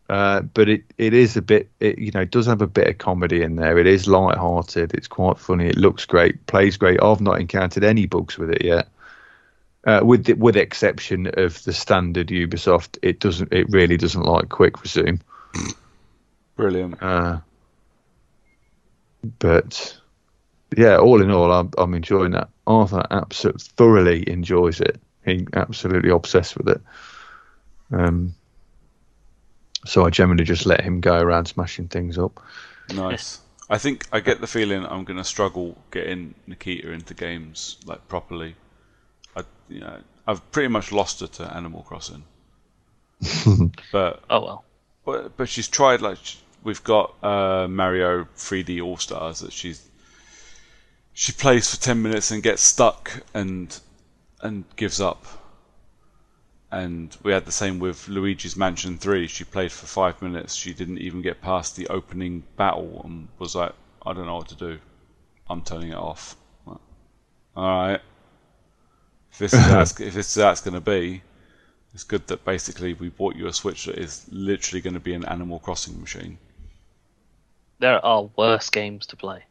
Speaker 1: But it is a bit, it does have a bit of comedy in there. It is light-hearted. It's quite funny. It looks great, plays great. I've not encountered any bugs with it yet, with exception of the standard Ubisoft. It really doesn't like quick resume.
Speaker 2: Brilliant.
Speaker 1: But yeah, all in all, I'm enjoying that. Arthur absolutely thoroughly enjoys it. He's absolutely obsessed with it. So I generally just let him go around smashing things up.
Speaker 2: Nice. I think I get the feeling I'm going to struggle getting Nikita into games like properly. I've pretty much lost her to Animal Crossing. But
Speaker 3: oh well.
Speaker 2: But she's tried, like, we've got Mario 3D All Stars that she plays for 10 minutes and gets stuck and gives up. And we had the same with Luigi's Mansion 3. She played for 5 minutes. She didn't even get past the opening battle and was like, I don't know what to do. I'm turning it off. Like, alright. If this is how it's going to be, it's good that basically we bought you a Switch that is literally going to be an Animal Crossing machine.
Speaker 3: There are worse games to play.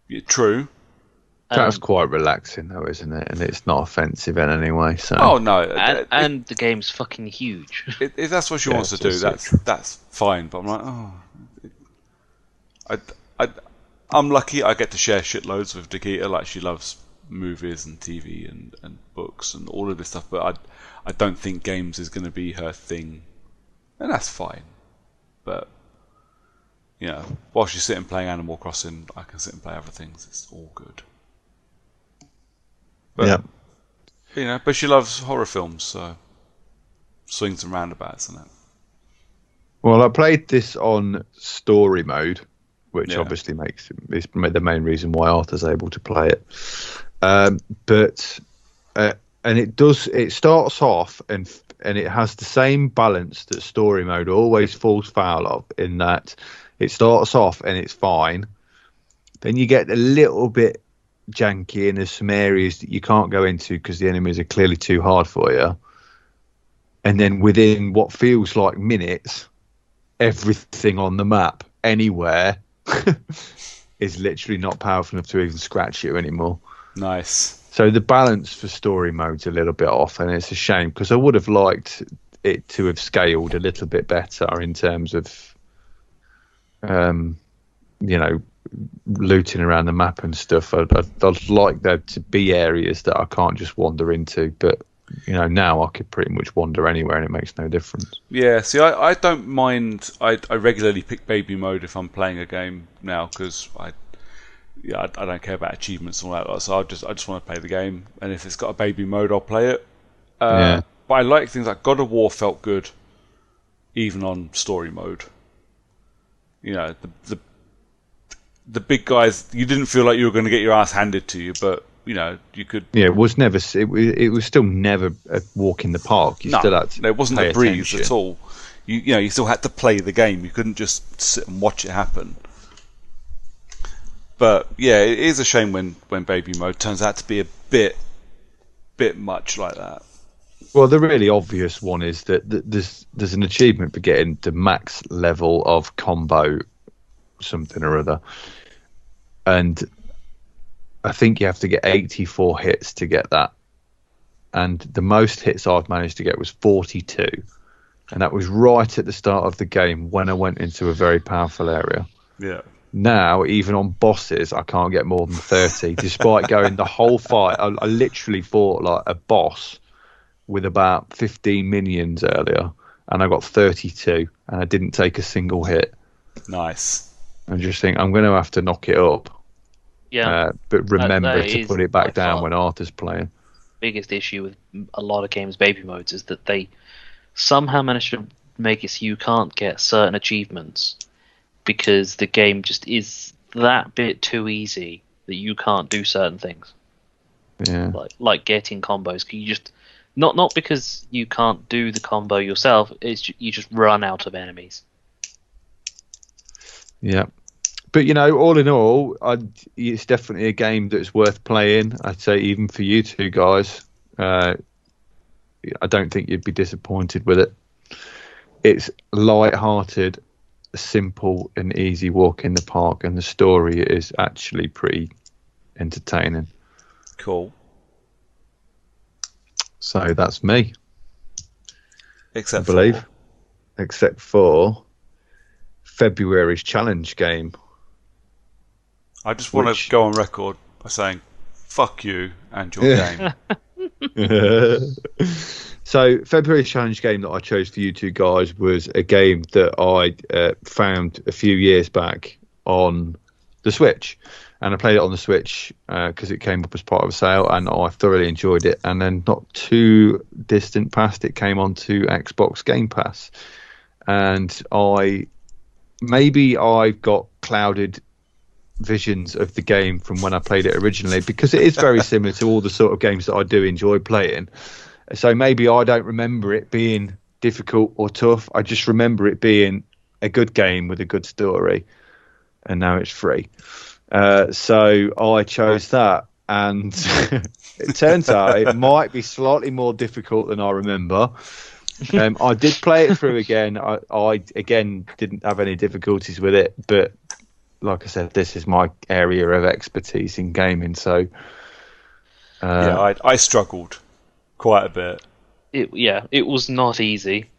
Speaker 2: Yeah, true.
Speaker 1: That's quite relaxing, though, isn't it? And it's not offensive in any way. So.
Speaker 2: Oh no!
Speaker 3: And the game's fucking huge.
Speaker 2: If that's what she wants to do, that's fine. But I'm like, I'm lucky. I get to share shitloads with Nikita. Like, she loves movies and TV and books and all of this stuff. But I don't think games is going to be her thing, and that's fine. But while she's sitting playing Animal Crossing, I can sit and play other things. It's all good. But,
Speaker 1: yeah.
Speaker 2: But she loves horror films, so swings and roundabouts, isn't it?
Speaker 1: Well, I played this on story mode, which obviously is the main reason why Arthur's able to play it. And it starts off and it has the same balance that story mode always falls foul of, in that it starts off and it's fine. Then you get a little bit janky and there's some areas that you can't go into because the enemies are clearly too hard for you. And then within what feels like minutes, everything on the map, anywhere, is literally not powerful enough to even scratch you anymore.
Speaker 2: Nice.
Speaker 1: So the balance for story mode's a little bit off, and it's a shame because I would have liked it to have scaled a little bit better in terms of, looting around the map and stuff. I'd like there to be areas that I can't just wander into, but now I could pretty much wander anywhere and it makes no difference.
Speaker 2: Yeah, see, I don't mind. I regularly pick baby mode if I'm playing a game now because I don't care about achievements and all that. So I just want to play the game, and if it's got a baby mode, I'll play it. But I like things like God of War felt good, even on story mode. The big guys, you didn't feel like you were going to get your ass handed to you, but you could. Yeah,
Speaker 1: it was never. It was still never a walk in the park. You still had to
Speaker 2: it wasn't a breeze
Speaker 1: attention.
Speaker 2: at all. You still had to play the game. You couldn't just sit and watch it happen. But yeah, it is a shame when baby mode turns out to be a bit much like that.
Speaker 1: Well, the really obvious one is that there's an achievement for getting the max level of combo something or other, and I think you have to get 84 hits to get that, and the most hits I've managed to get was 42, and that was right at the start of the game when I went into a very powerful area.
Speaker 2: Yeah.
Speaker 1: Now, even on bosses, I can't get more than 30, despite going the whole fight. I literally fought like a boss with about 15 minions earlier, and I got 32, and I didn't take a single hit.
Speaker 2: Nice.
Speaker 1: I just think I'm going to have to knock it up.
Speaker 3: Yeah.
Speaker 1: But remember to put it back down when Arthur's playing.
Speaker 3: Biggest issue with a lot of games' baby modes is that they somehow manage to make it so you can't get certain achievements because the game just is that bit too easy that you can't do certain things.
Speaker 1: Yeah.
Speaker 3: Like getting combos. You just not because you can't do the combo yourself. You just run out of enemies.
Speaker 1: Yeah. But, all in all, it's definitely a game that's worth playing. I'd say even for you two guys, I don't think you'd be disappointed with it. It's light-hearted, simple and easy walk in the park, and the story is actually pretty entertaining.
Speaker 2: Cool.
Speaker 1: So that's me.
Speaker 2: Except
Speaker 1: for February's challenge game.
Speaker 2: I just want to go on record by saying, fuck you and your game.
Speaker 1: So, February's challenge game that I chose for you two guys was a game that I found a few years back on the Switch. And I played it on the Switch because it came up as part of a sale, and I thoroughly enjoyed it. And then not too distant past, it came onto Xbox Game Pass. And I've got clouded visions of the game from when I played it originally, because it is very similar to all the sort of games that I do enjoy playing. So maybe I don't remember it being difficult or tough. I just remember it being a good game with a good story, and now it's free. So I chose that, and it turns out it might be slightly more difficult than I remember. I did play it through again. I again didn't have any difficulties with it, but like I said, this is my area of expertise in gaming. So
Speaker 2: I struggled quite a bit.
Speaker 3: It was not easy.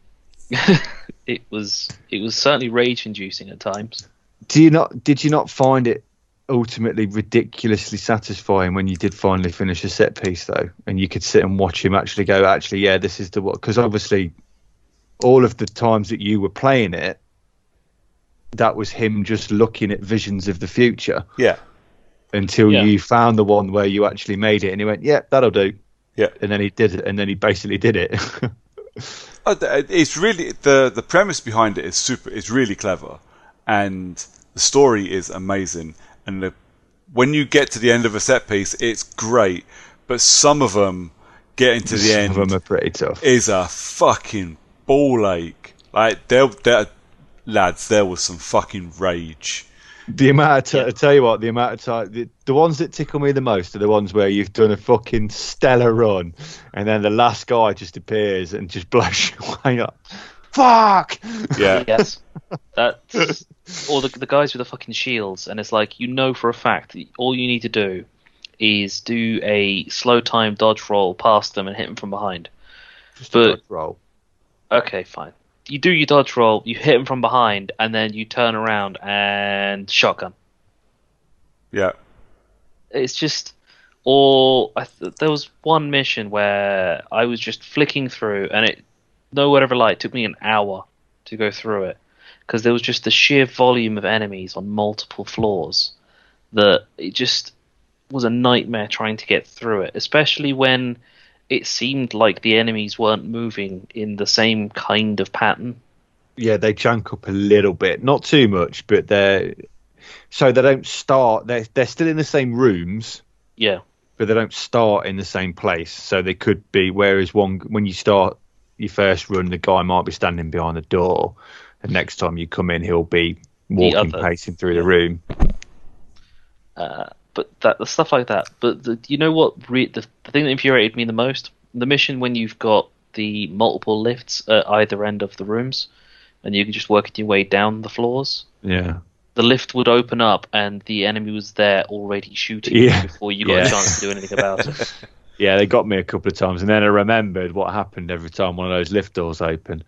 Speaker 3: It was certainly rage-inducing at times.
Speaker 1: Did you not find it ultimately ridiculously satisfying when you did finally finish a set piece though, and you could sit and watch him actually go, this is the what? Because obviously all of the times that you were playing it, that was him just looking at visions of the future.
Speaker 2: Yeah.
Speaker 1: Until you found the one where you actually made it, and he went, "Yeah, that'll do."
Speaker 2: Yeah.
Speaker 1: And then he did it, and then he basically did it.
Speaker 2: It's really the premise behind it is really clever, and the story is amazing. And when you get to the end of a set piece, it's great. But some of them getting to the end,
Speaker 1: some of them are pretty tough.
Speaker 2: Is a fucking ball ache. Like, lads, there was some fucking rage.
Speaker 1: The amount of I tell you what, the amount of time, the ones that tickle me the most are the ones where you've done a fucking stellar run, and then the last guy just appears and just blows you away. Up. Fuck.
Speaker 2: Yeah.
Speaker 3: Yes. That's or the guys with the fucking shields, and it's like for a fact that all you need to do is do a slow time dodge roll past them and hit them from behind.
Speaker 1: Just a dodge roll.
Speaker 3: Okay, fine. You do your dodge roll, you hit them from behind, and then you turn around and shotgun.
Speaker 2: Yeah.
Speaker 3: It's just, or there was one mission where I was just flicking through, and it no whatever light took me an hour to go through it because there was just the sheer volume of enemies on multiple floors that it just was a nightmare trying to get through it, especially when it seemed like the enemies weren't moving in the same kind of pattern.
Speaker 1: Yeah, they chunk up a little bit, not too much, but they don't start. They're still in the same rooms.
Speaker 3: Yeah,
Speaker 1: but they don't start in the same place. So they could be. Whereas when you start your first run, the guy might be standing behind the door, and next time you come in, he'll be walking, pacing through the room.
Speaker 3: But the stuff like that. But you know what? The thing that infuriated me the most, the mission when you've got the multiple lifts at either end of the rooms, and you can just work your way down the floors.
Speaker 1: Yeah.
Speaker 3: The lift would open up, and the enemy was there already shooting you before you got a chance to do anything about it.
Speaker 1: Yeah, they got me a couple of times, and then I remembered what happened every time one of those lift doors opened.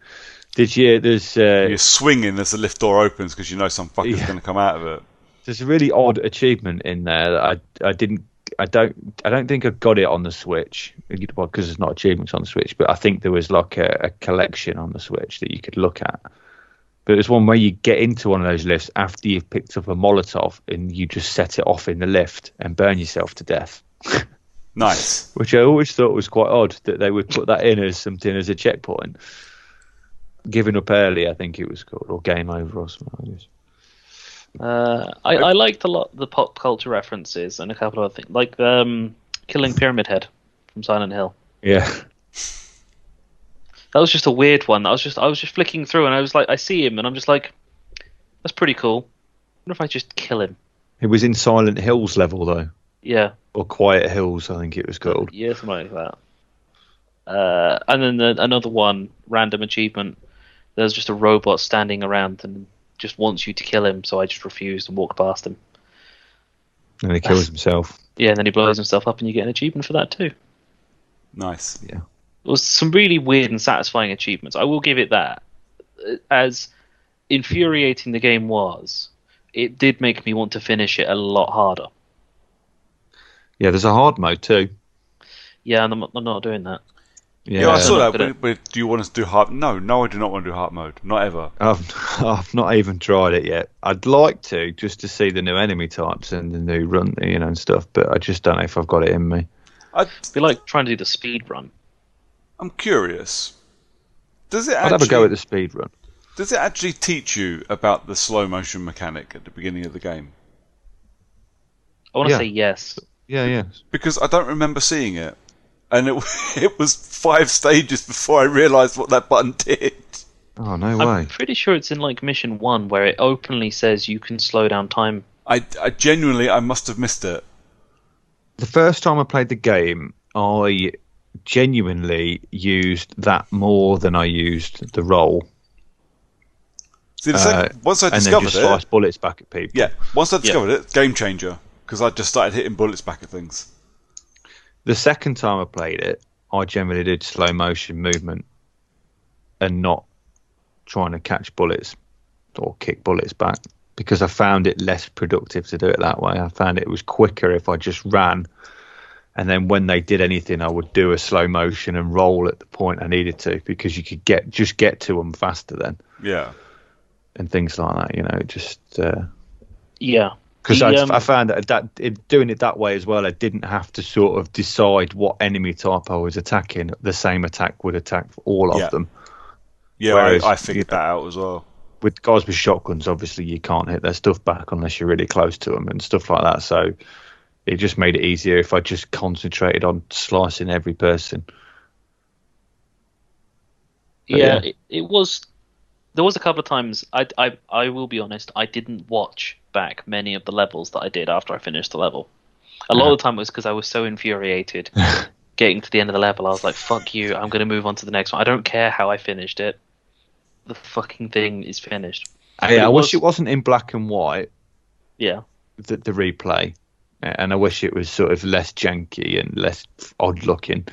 Speaker 1: Did you? You're
Speaker 2: swinging as the lift door opens because you know some fucker's going to come out of it.
Speaker 1: There's a really odd achievement in there that I don't think I got it on the Switch, well, because there's not achievements on the Switch, but I think there was like a collection on the Switch that you could look at. But there's one where you get into one of those lifts after you've picked up a Molotov and you just set it off in the lift and burn yourself to death.
Speaker 2: Nice.
Speaker 1: Which I always thought was quite odd that they would put that in as something as a checkpoint. Giving up early, I think it was called, or game over or something.
Speaker 3: I liked a lot the pop culture references and a couple of other things, like killing Pyramid Head from Silent Hill.
Speaker 1: Yeah.
Speaker 3: That was just a weird one. I was just flicking through, and I was like, I see him, and I'm just like, that's pretty cool. I wonder if I just kill him.
Speaker 1: It was in Silent Hills level though.
Speaker 3: Yeah.
Speaker 1: Or Quiet Hills, I think it was called.
Speaker 3: Yeah, something like that. And then another one, random achievement. There's just a robot standing around and just wants you to kill him, so I just refused and walked past him.
Speaker 1: And he kills himself.
Speaker 3: Yeah, and then he blows himself up, and you get an achievement for that too.
Speaker 2: Nice.
Speaker 1: Yeah.
Speaker 3: It was some really weird and satisfying achievements. I will give it that. As infuriating the game was, it did make me want to finish it a lot harder.
Speaker 1: Yeah, there's a hard mode too.
Speaker 3: Yeah, and I'm not doing that.
Speaker 2: Yeah, I saw that. But do you want us to do hard? No, I do not want to do hard mode. Not ever.
Speaker 1: I've not even tried it yet. I'd like to, just to see the new enemy types and the new run, and stuff. But I just don't know if I've got it in me.
Speaker 3: I'd be like trying to do the speed run.
Speaker 2: I'm curious. Does it?
Speaker 1: I'd have a go at the speed run.
Speaker 2: Does it actually teach you about the slow motion mechanic at the beginning of the game?
Speaker 3: I want to say yes.
Speaker 1: Yeah.
Speaker 2: Because I don't remember seeing it. And it was 5 stages before I realised what that button did.
Speaker 1: Oh, no way.
Speaker 3: I'm pretty sure it's in like mission 1 where it openly says you can slow down time.
Speaker 2: I genuinely, I must have missed it.
Speaker 1: The first time I played the game, I genuinely used that more than I used the roll.
Speaker 2: See, once I discovered
Speaker 1: and then just slice bullets back at people.
Speaker 2: Yeah, once I discovered it, game changer. Because I just started hitting bullets back at things.
Speaker 1: The second time I played it, I generally did slow motion movement and not trying to catch bullets or kick bullets back, because I found it less productive to do it that way. I found it was quicker if I just ran, and then when they did anything, I would do a slow motion and roll at the point I needed to, because you could get to them faster then.
Speaker 2: Yeah.
Speaker 1: And things like that, just...
Speaker 3: Yeah.
Speaker 1: Because I found that doing it that way as well, I didn't have to sort of decide what enemy type I was attacking. The same attack would attack all of them.
Speaker 2: Yeah, whereas, I figured that out as well.
Speaker 1: With guys with shotguns, obviously you can't hit their stuff back unless you're really close to them and stuff like that. So it just made it easier if I just concentrated on slicing every person.
Speaker 3: It was. There was a couple of times. I will be honest. I didn't watch back many of the levels that I did after I finished the level. A lot of the time it was because I was so infuriated getting to the end of the level. I was like, fuck you, I'm going to move on to the next one. I don't care how I finished it. The fucking thing is finished.
Speaker 1: Hey, I wish it wasn't in black and white.
Speaker 3: Yeah.
Speaker 1: The replay. And I wish it was sort of less janky and less odd looking.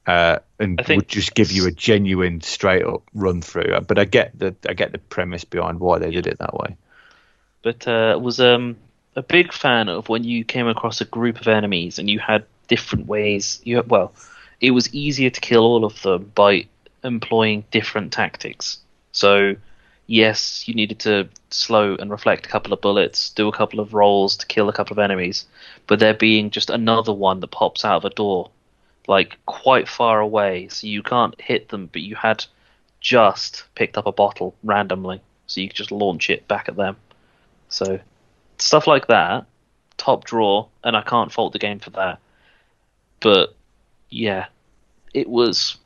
Speaker 1: And would just give you a genuine straight up run through. But I get the premise behind why they did it that way.
Speaker 3: But was a big fan of when you came across a group of enemies and you had different ways. It was easier to kill all of them by employing different tactics. So, yes, you needed to slow and reflect a couple of bullets, do a couple of rolls to kill a couple of enemies, but there being just another one that pops out of a door, like quite far away, so you can't hit them, but you had just picked up a bottle randomly, so you could just launch it back at them. So, stuff like that, top drawer, and I can't fault the game for that. But, yeah, it was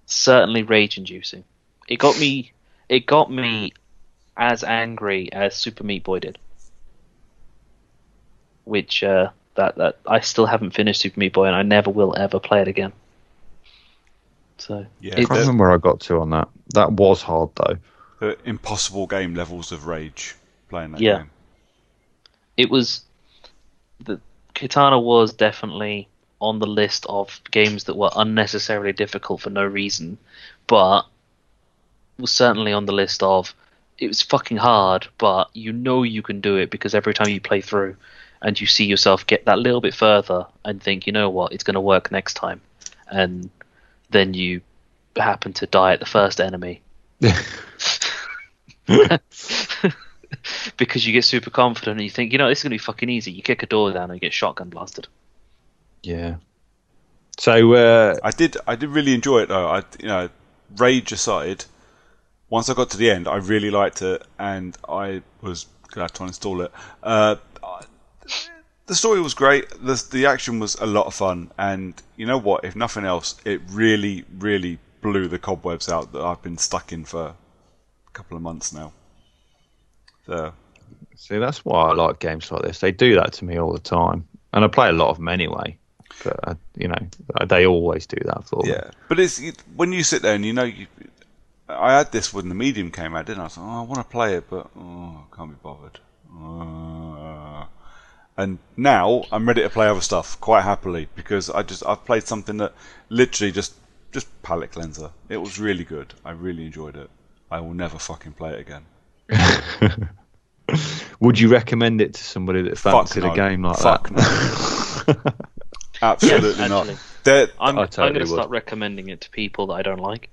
Speaker 3: certainly rage-inducing. It got me as angry as Super Meat Boy did. Which, that I still haven't finished Super Meat Boy, and I never will ever play it again. So
Speaker 1: yeah, I can't remember where I got to on that. That was hard, though.
Speaker 2: The impossible game levels of rage playing that game.
Speaker 3: It was... Katana was definitely on the list of games that were unnecessarily difficult for no reason, but was certainly on the list of it was fucking hard, but you know you can do it because every time you play through and you see yourself get that little bit further and think, you know what, it's going to work next time, and then you happen to die at the first enemy because you get super confident and you think, you know, this is going to be fucking easy. You kick a door down and you get shotgun blasted.
Speaker 1: Yeah. So
Speaker 2: I did really enjoy it though. Rage aside, once I got to the end, I really liked it, and I was glad to install it. The story was great. The action was a lot of fun, and you know what? If nothing else, it really, really blew the cobwebs out that I've been stuck in for a couple of months now. So,
Speaker 1: see, that's why I like games like this. They do that to me all the time, and I play a lot of them anyway. But they always do that for me.
Speaker 2: Yeah, but it's when you sit there and I had this when the Medium came out, didn't I? I was like, I want to play it, but I can't be bothered. And now I'm ready to play other stuff quite happily because I've played something that literally just palate cleanser. It was really good. I really enjoyed it. I will never fucking play it again.
Speaker 1: Would you recommend it to somebody that fancied a game like that?
Speaker 2: No. Absolutely not.
Speaker 3: I'm going to start recommending it to people that I don't like.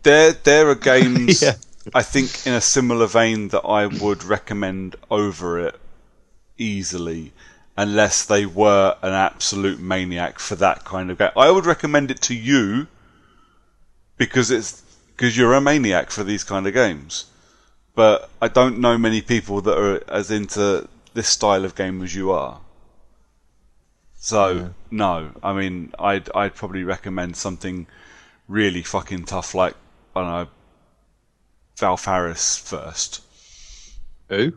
Speaker 2: There are games, I think, in a similar vein that I would recommend over it easily, unless they were an absolute maniac for that kind of game. I would recommend it to you because you're a maniac for these kind of games. But I don't know many people that are as into this style of game as you are. So, no. I mean, I'd probably recommend something really fucking tough like, I don't know, Valfaris first.
Speaker 1: Who?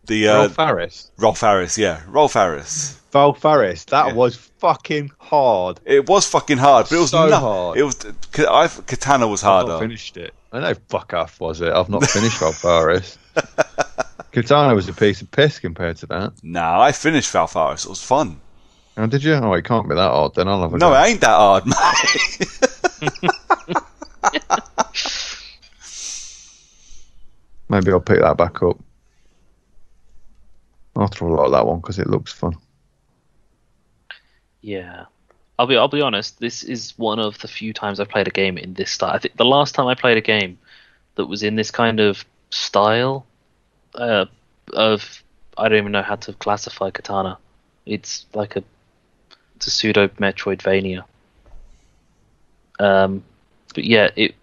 Speaker 2: Rolf
Speaker 1: Harris.
Speaker 2: Rolf Harris, yeah. Rolf Harris.
Speaker 1: Valfaris. That was fucking hard.
Speaker 2: It was fucking hard, but it was
Speaker 1: so hard.
Speaker 2: It was. Katana was harder.
Speaker 1: I've not finished it. I know fuck off was it. I've not finished Valfaris. Katana was a piece of piss compared to that.
Speaker 2: Nah, I finished Valfaris. It was fun.
Speaker 1: Oh, did you? Oh, it can't be that hard. Then I'll have a
Speaker 2: No,
Speaker 1: go.
Speaker 2: it ain't that hard, mate.
Speaker 1: Maybe I'll pick that back up. I'll throw a lot of that one because it looks fun.
Speaker 3: Yeah, I'll be honest. This is one of the few times I've played a game in this style. I think the last time I played a game that was in this kind of style of I don't even know how to classify Katana. It's like it's a pseudo Metroidvania. But yeah,
Speaker 1: it's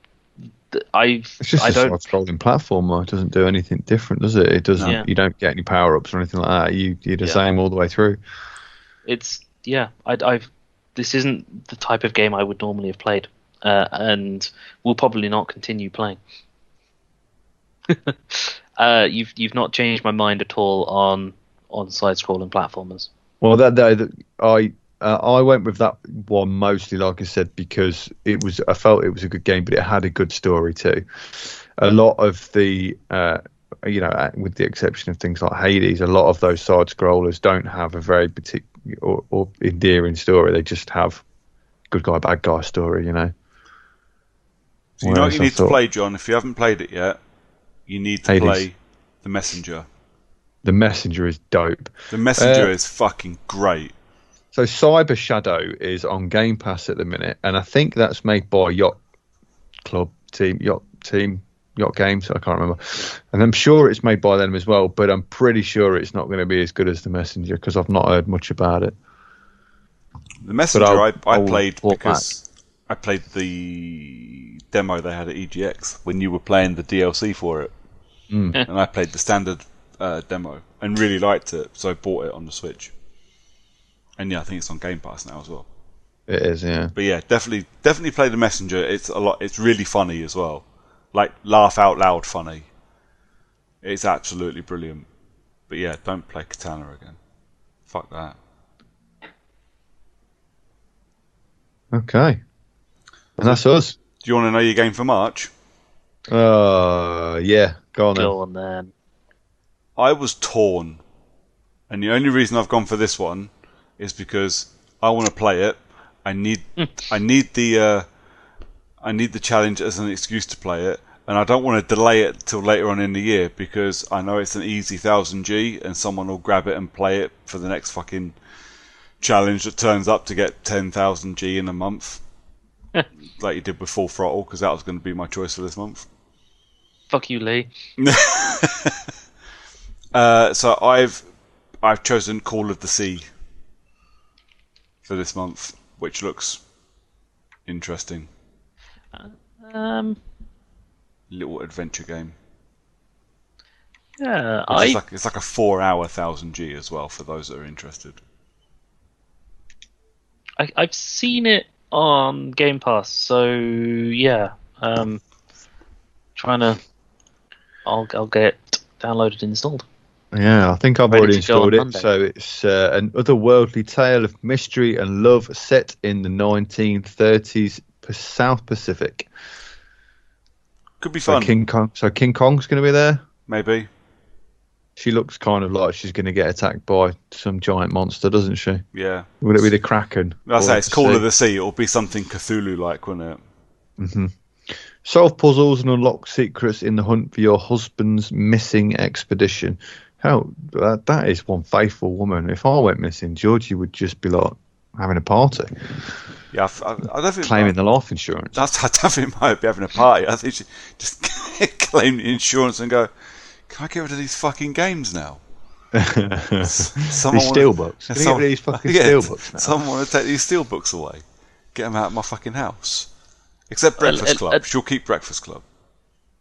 Speaker 1: just a side-scrolling platformer. It doesn't do anything different, does it? It doesn't. Yeah. You don't get any power-ups or anything like that. You're the same all the way through. This isn't the type of game I would normally have played, and will probably not continue playing.
Speaker 3: You've not changed my mind at all on side-scrolling platformers.
Speaker 1: Well, I went with that one mostly, like I said, because I felt it was a good game, but it had a good story too. A lot of the with the exception of things like Hades, a lot of those side scrollers don't have a very particular or endearing story. They just have good guy, bad guy story,
Speaker 2: So you know what you need to play, John? If you haven't played it yet, you need to play The Messenger.
Speaker 1: The Messenger is dope.
Speaker 2: The Messenger is fucking great.
Speaker 1: So Cyber Shadow is on Game Pass at the minute, and I think that's made by Yacht Games. I can't remember, and I'm sure it's made by them as well. But I'm pretty sure it's not going to be as good as The Messenger because I've not heard much about it.
Speaker 2: The Messenger I played because I played the demo they had at EGX when you were playing the DLC for it, and I played the standard demo and really liked it, so I bought it on the Switch. And yeah, I think it's on Game Pass now as well.
Speaker 1: It is, yeah.
Speaker 2: But yeah, definitely play The Messenger. It's a lot. It's really funny as well, like laugh out loud funny. It's absolutely brilliant. But yeah, don't play Katana again. Fuck that.
Speaker 1: Okay, and that's us.
Speaker 2: Do you want to know your game for March?
Speaker 1: Yeah, go on then.
Speaker 3: Go on then.
Speaker 2: I was torn, and the only reason I've gone for this one is because I want to play it. I need the challenge as an excuse to play it, and I don't want to delay it till later on in the year because I know it's an easy 1000G, and someone will grab it and play it for the next fucking challenge that turns up to get 10,000G in a month, like you did with Full Throttle, because that was going to be my choice for this month.
Speaker 3: Fuck you, Lee.
Speaker 2: So I've chosen Call of the Sea for this month, which looks interesting. Little adventure game.
Speaker 3: Yeah,
Speaker 2: it's like a 4-hour 1000G as well for those that are interested.
Speaker 3: I've seen it on Game Pass, so yeah. I'll get it downloaded and installed.
Speaker 1: Yeah, I think I've
Speaker 3: Ready
Speaker 1: already
Speaker 3: to go on
Speaker 1: installed it.
Speaker 3: Monday.
Speaker 1: So it's an otherworldly tale of mystery and love set in the 1930s South Pacific.
Speaker 2: Could be fun.
Speaker 1: King Kong's going to be there.
Speaker 2: Maybe.
Speaker 1: She looks kind of like she's going to get attacked by some giant monster, doesn't she?
Speaker 2: Yeah.
Speaker 1: Would it be the Kraken?
Speaker 2: I say it's Call of the Sea. It'll be something Cthulhu-like, wouldn't it?
Speaker 1: Mm-hmm. Solve puzzles and unlock secrets in the hunt for your husband's missing expedition. That is one faithful woman. If I went missing, Georgie would just be like having a party.
Speaker 2: Yeah, I don't think
Speaker 1: claiming the life insurance.
Speaker 2: I don't think might be having a party. I think she just claim the insurance and go, "Can I get rid of these fucking games now?"
Speaker 1: These steelbooks. Can you get rid of these fucking steelbooks now?
Speaker 2: Someone want to take these steelbooks away. Get them out of my fucking house. Except Breakfast Club. She'll keep Breakfast Club.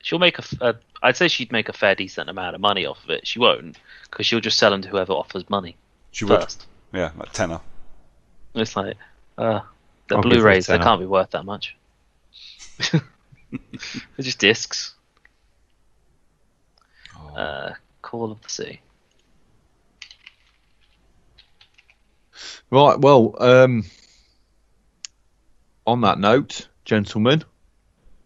Speaker 3: She'll make I'd say she'd make a fair decent amount of money off of it. She won't, because she'll just sell them to whoever offers money.
Speaker 2: She
Speaker 3: first.
Speaker 2: Would. Yeah, like tenner.
Speaker 3: It's like the Blu-rays. They can't be worth that much. They're just discs. Call of the Sea.
Speaker 1: Right. Well, on that note, gentlemen,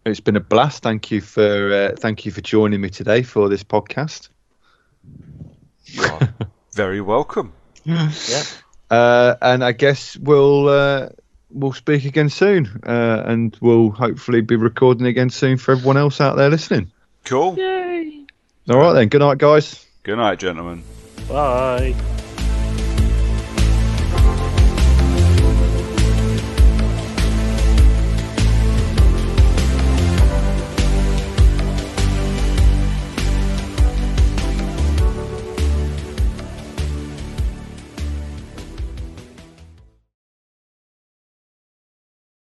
Speaker 1: it's been a blast. Thank you for joining me today for this podcast.
Speaker 2: You are very welcome.
Speaker 3: Yeah.
Speaker 1: And I guess we'll speak again soon, and we'll hopefully be recording again soon for everyone else out there listening.
Speaker 2: Cool.
Speaker 3: Yay.
Speaker 1: All right then. Good night, guys.
Speaker 2: Good night, gentlemen.
Speaker 3: Bye.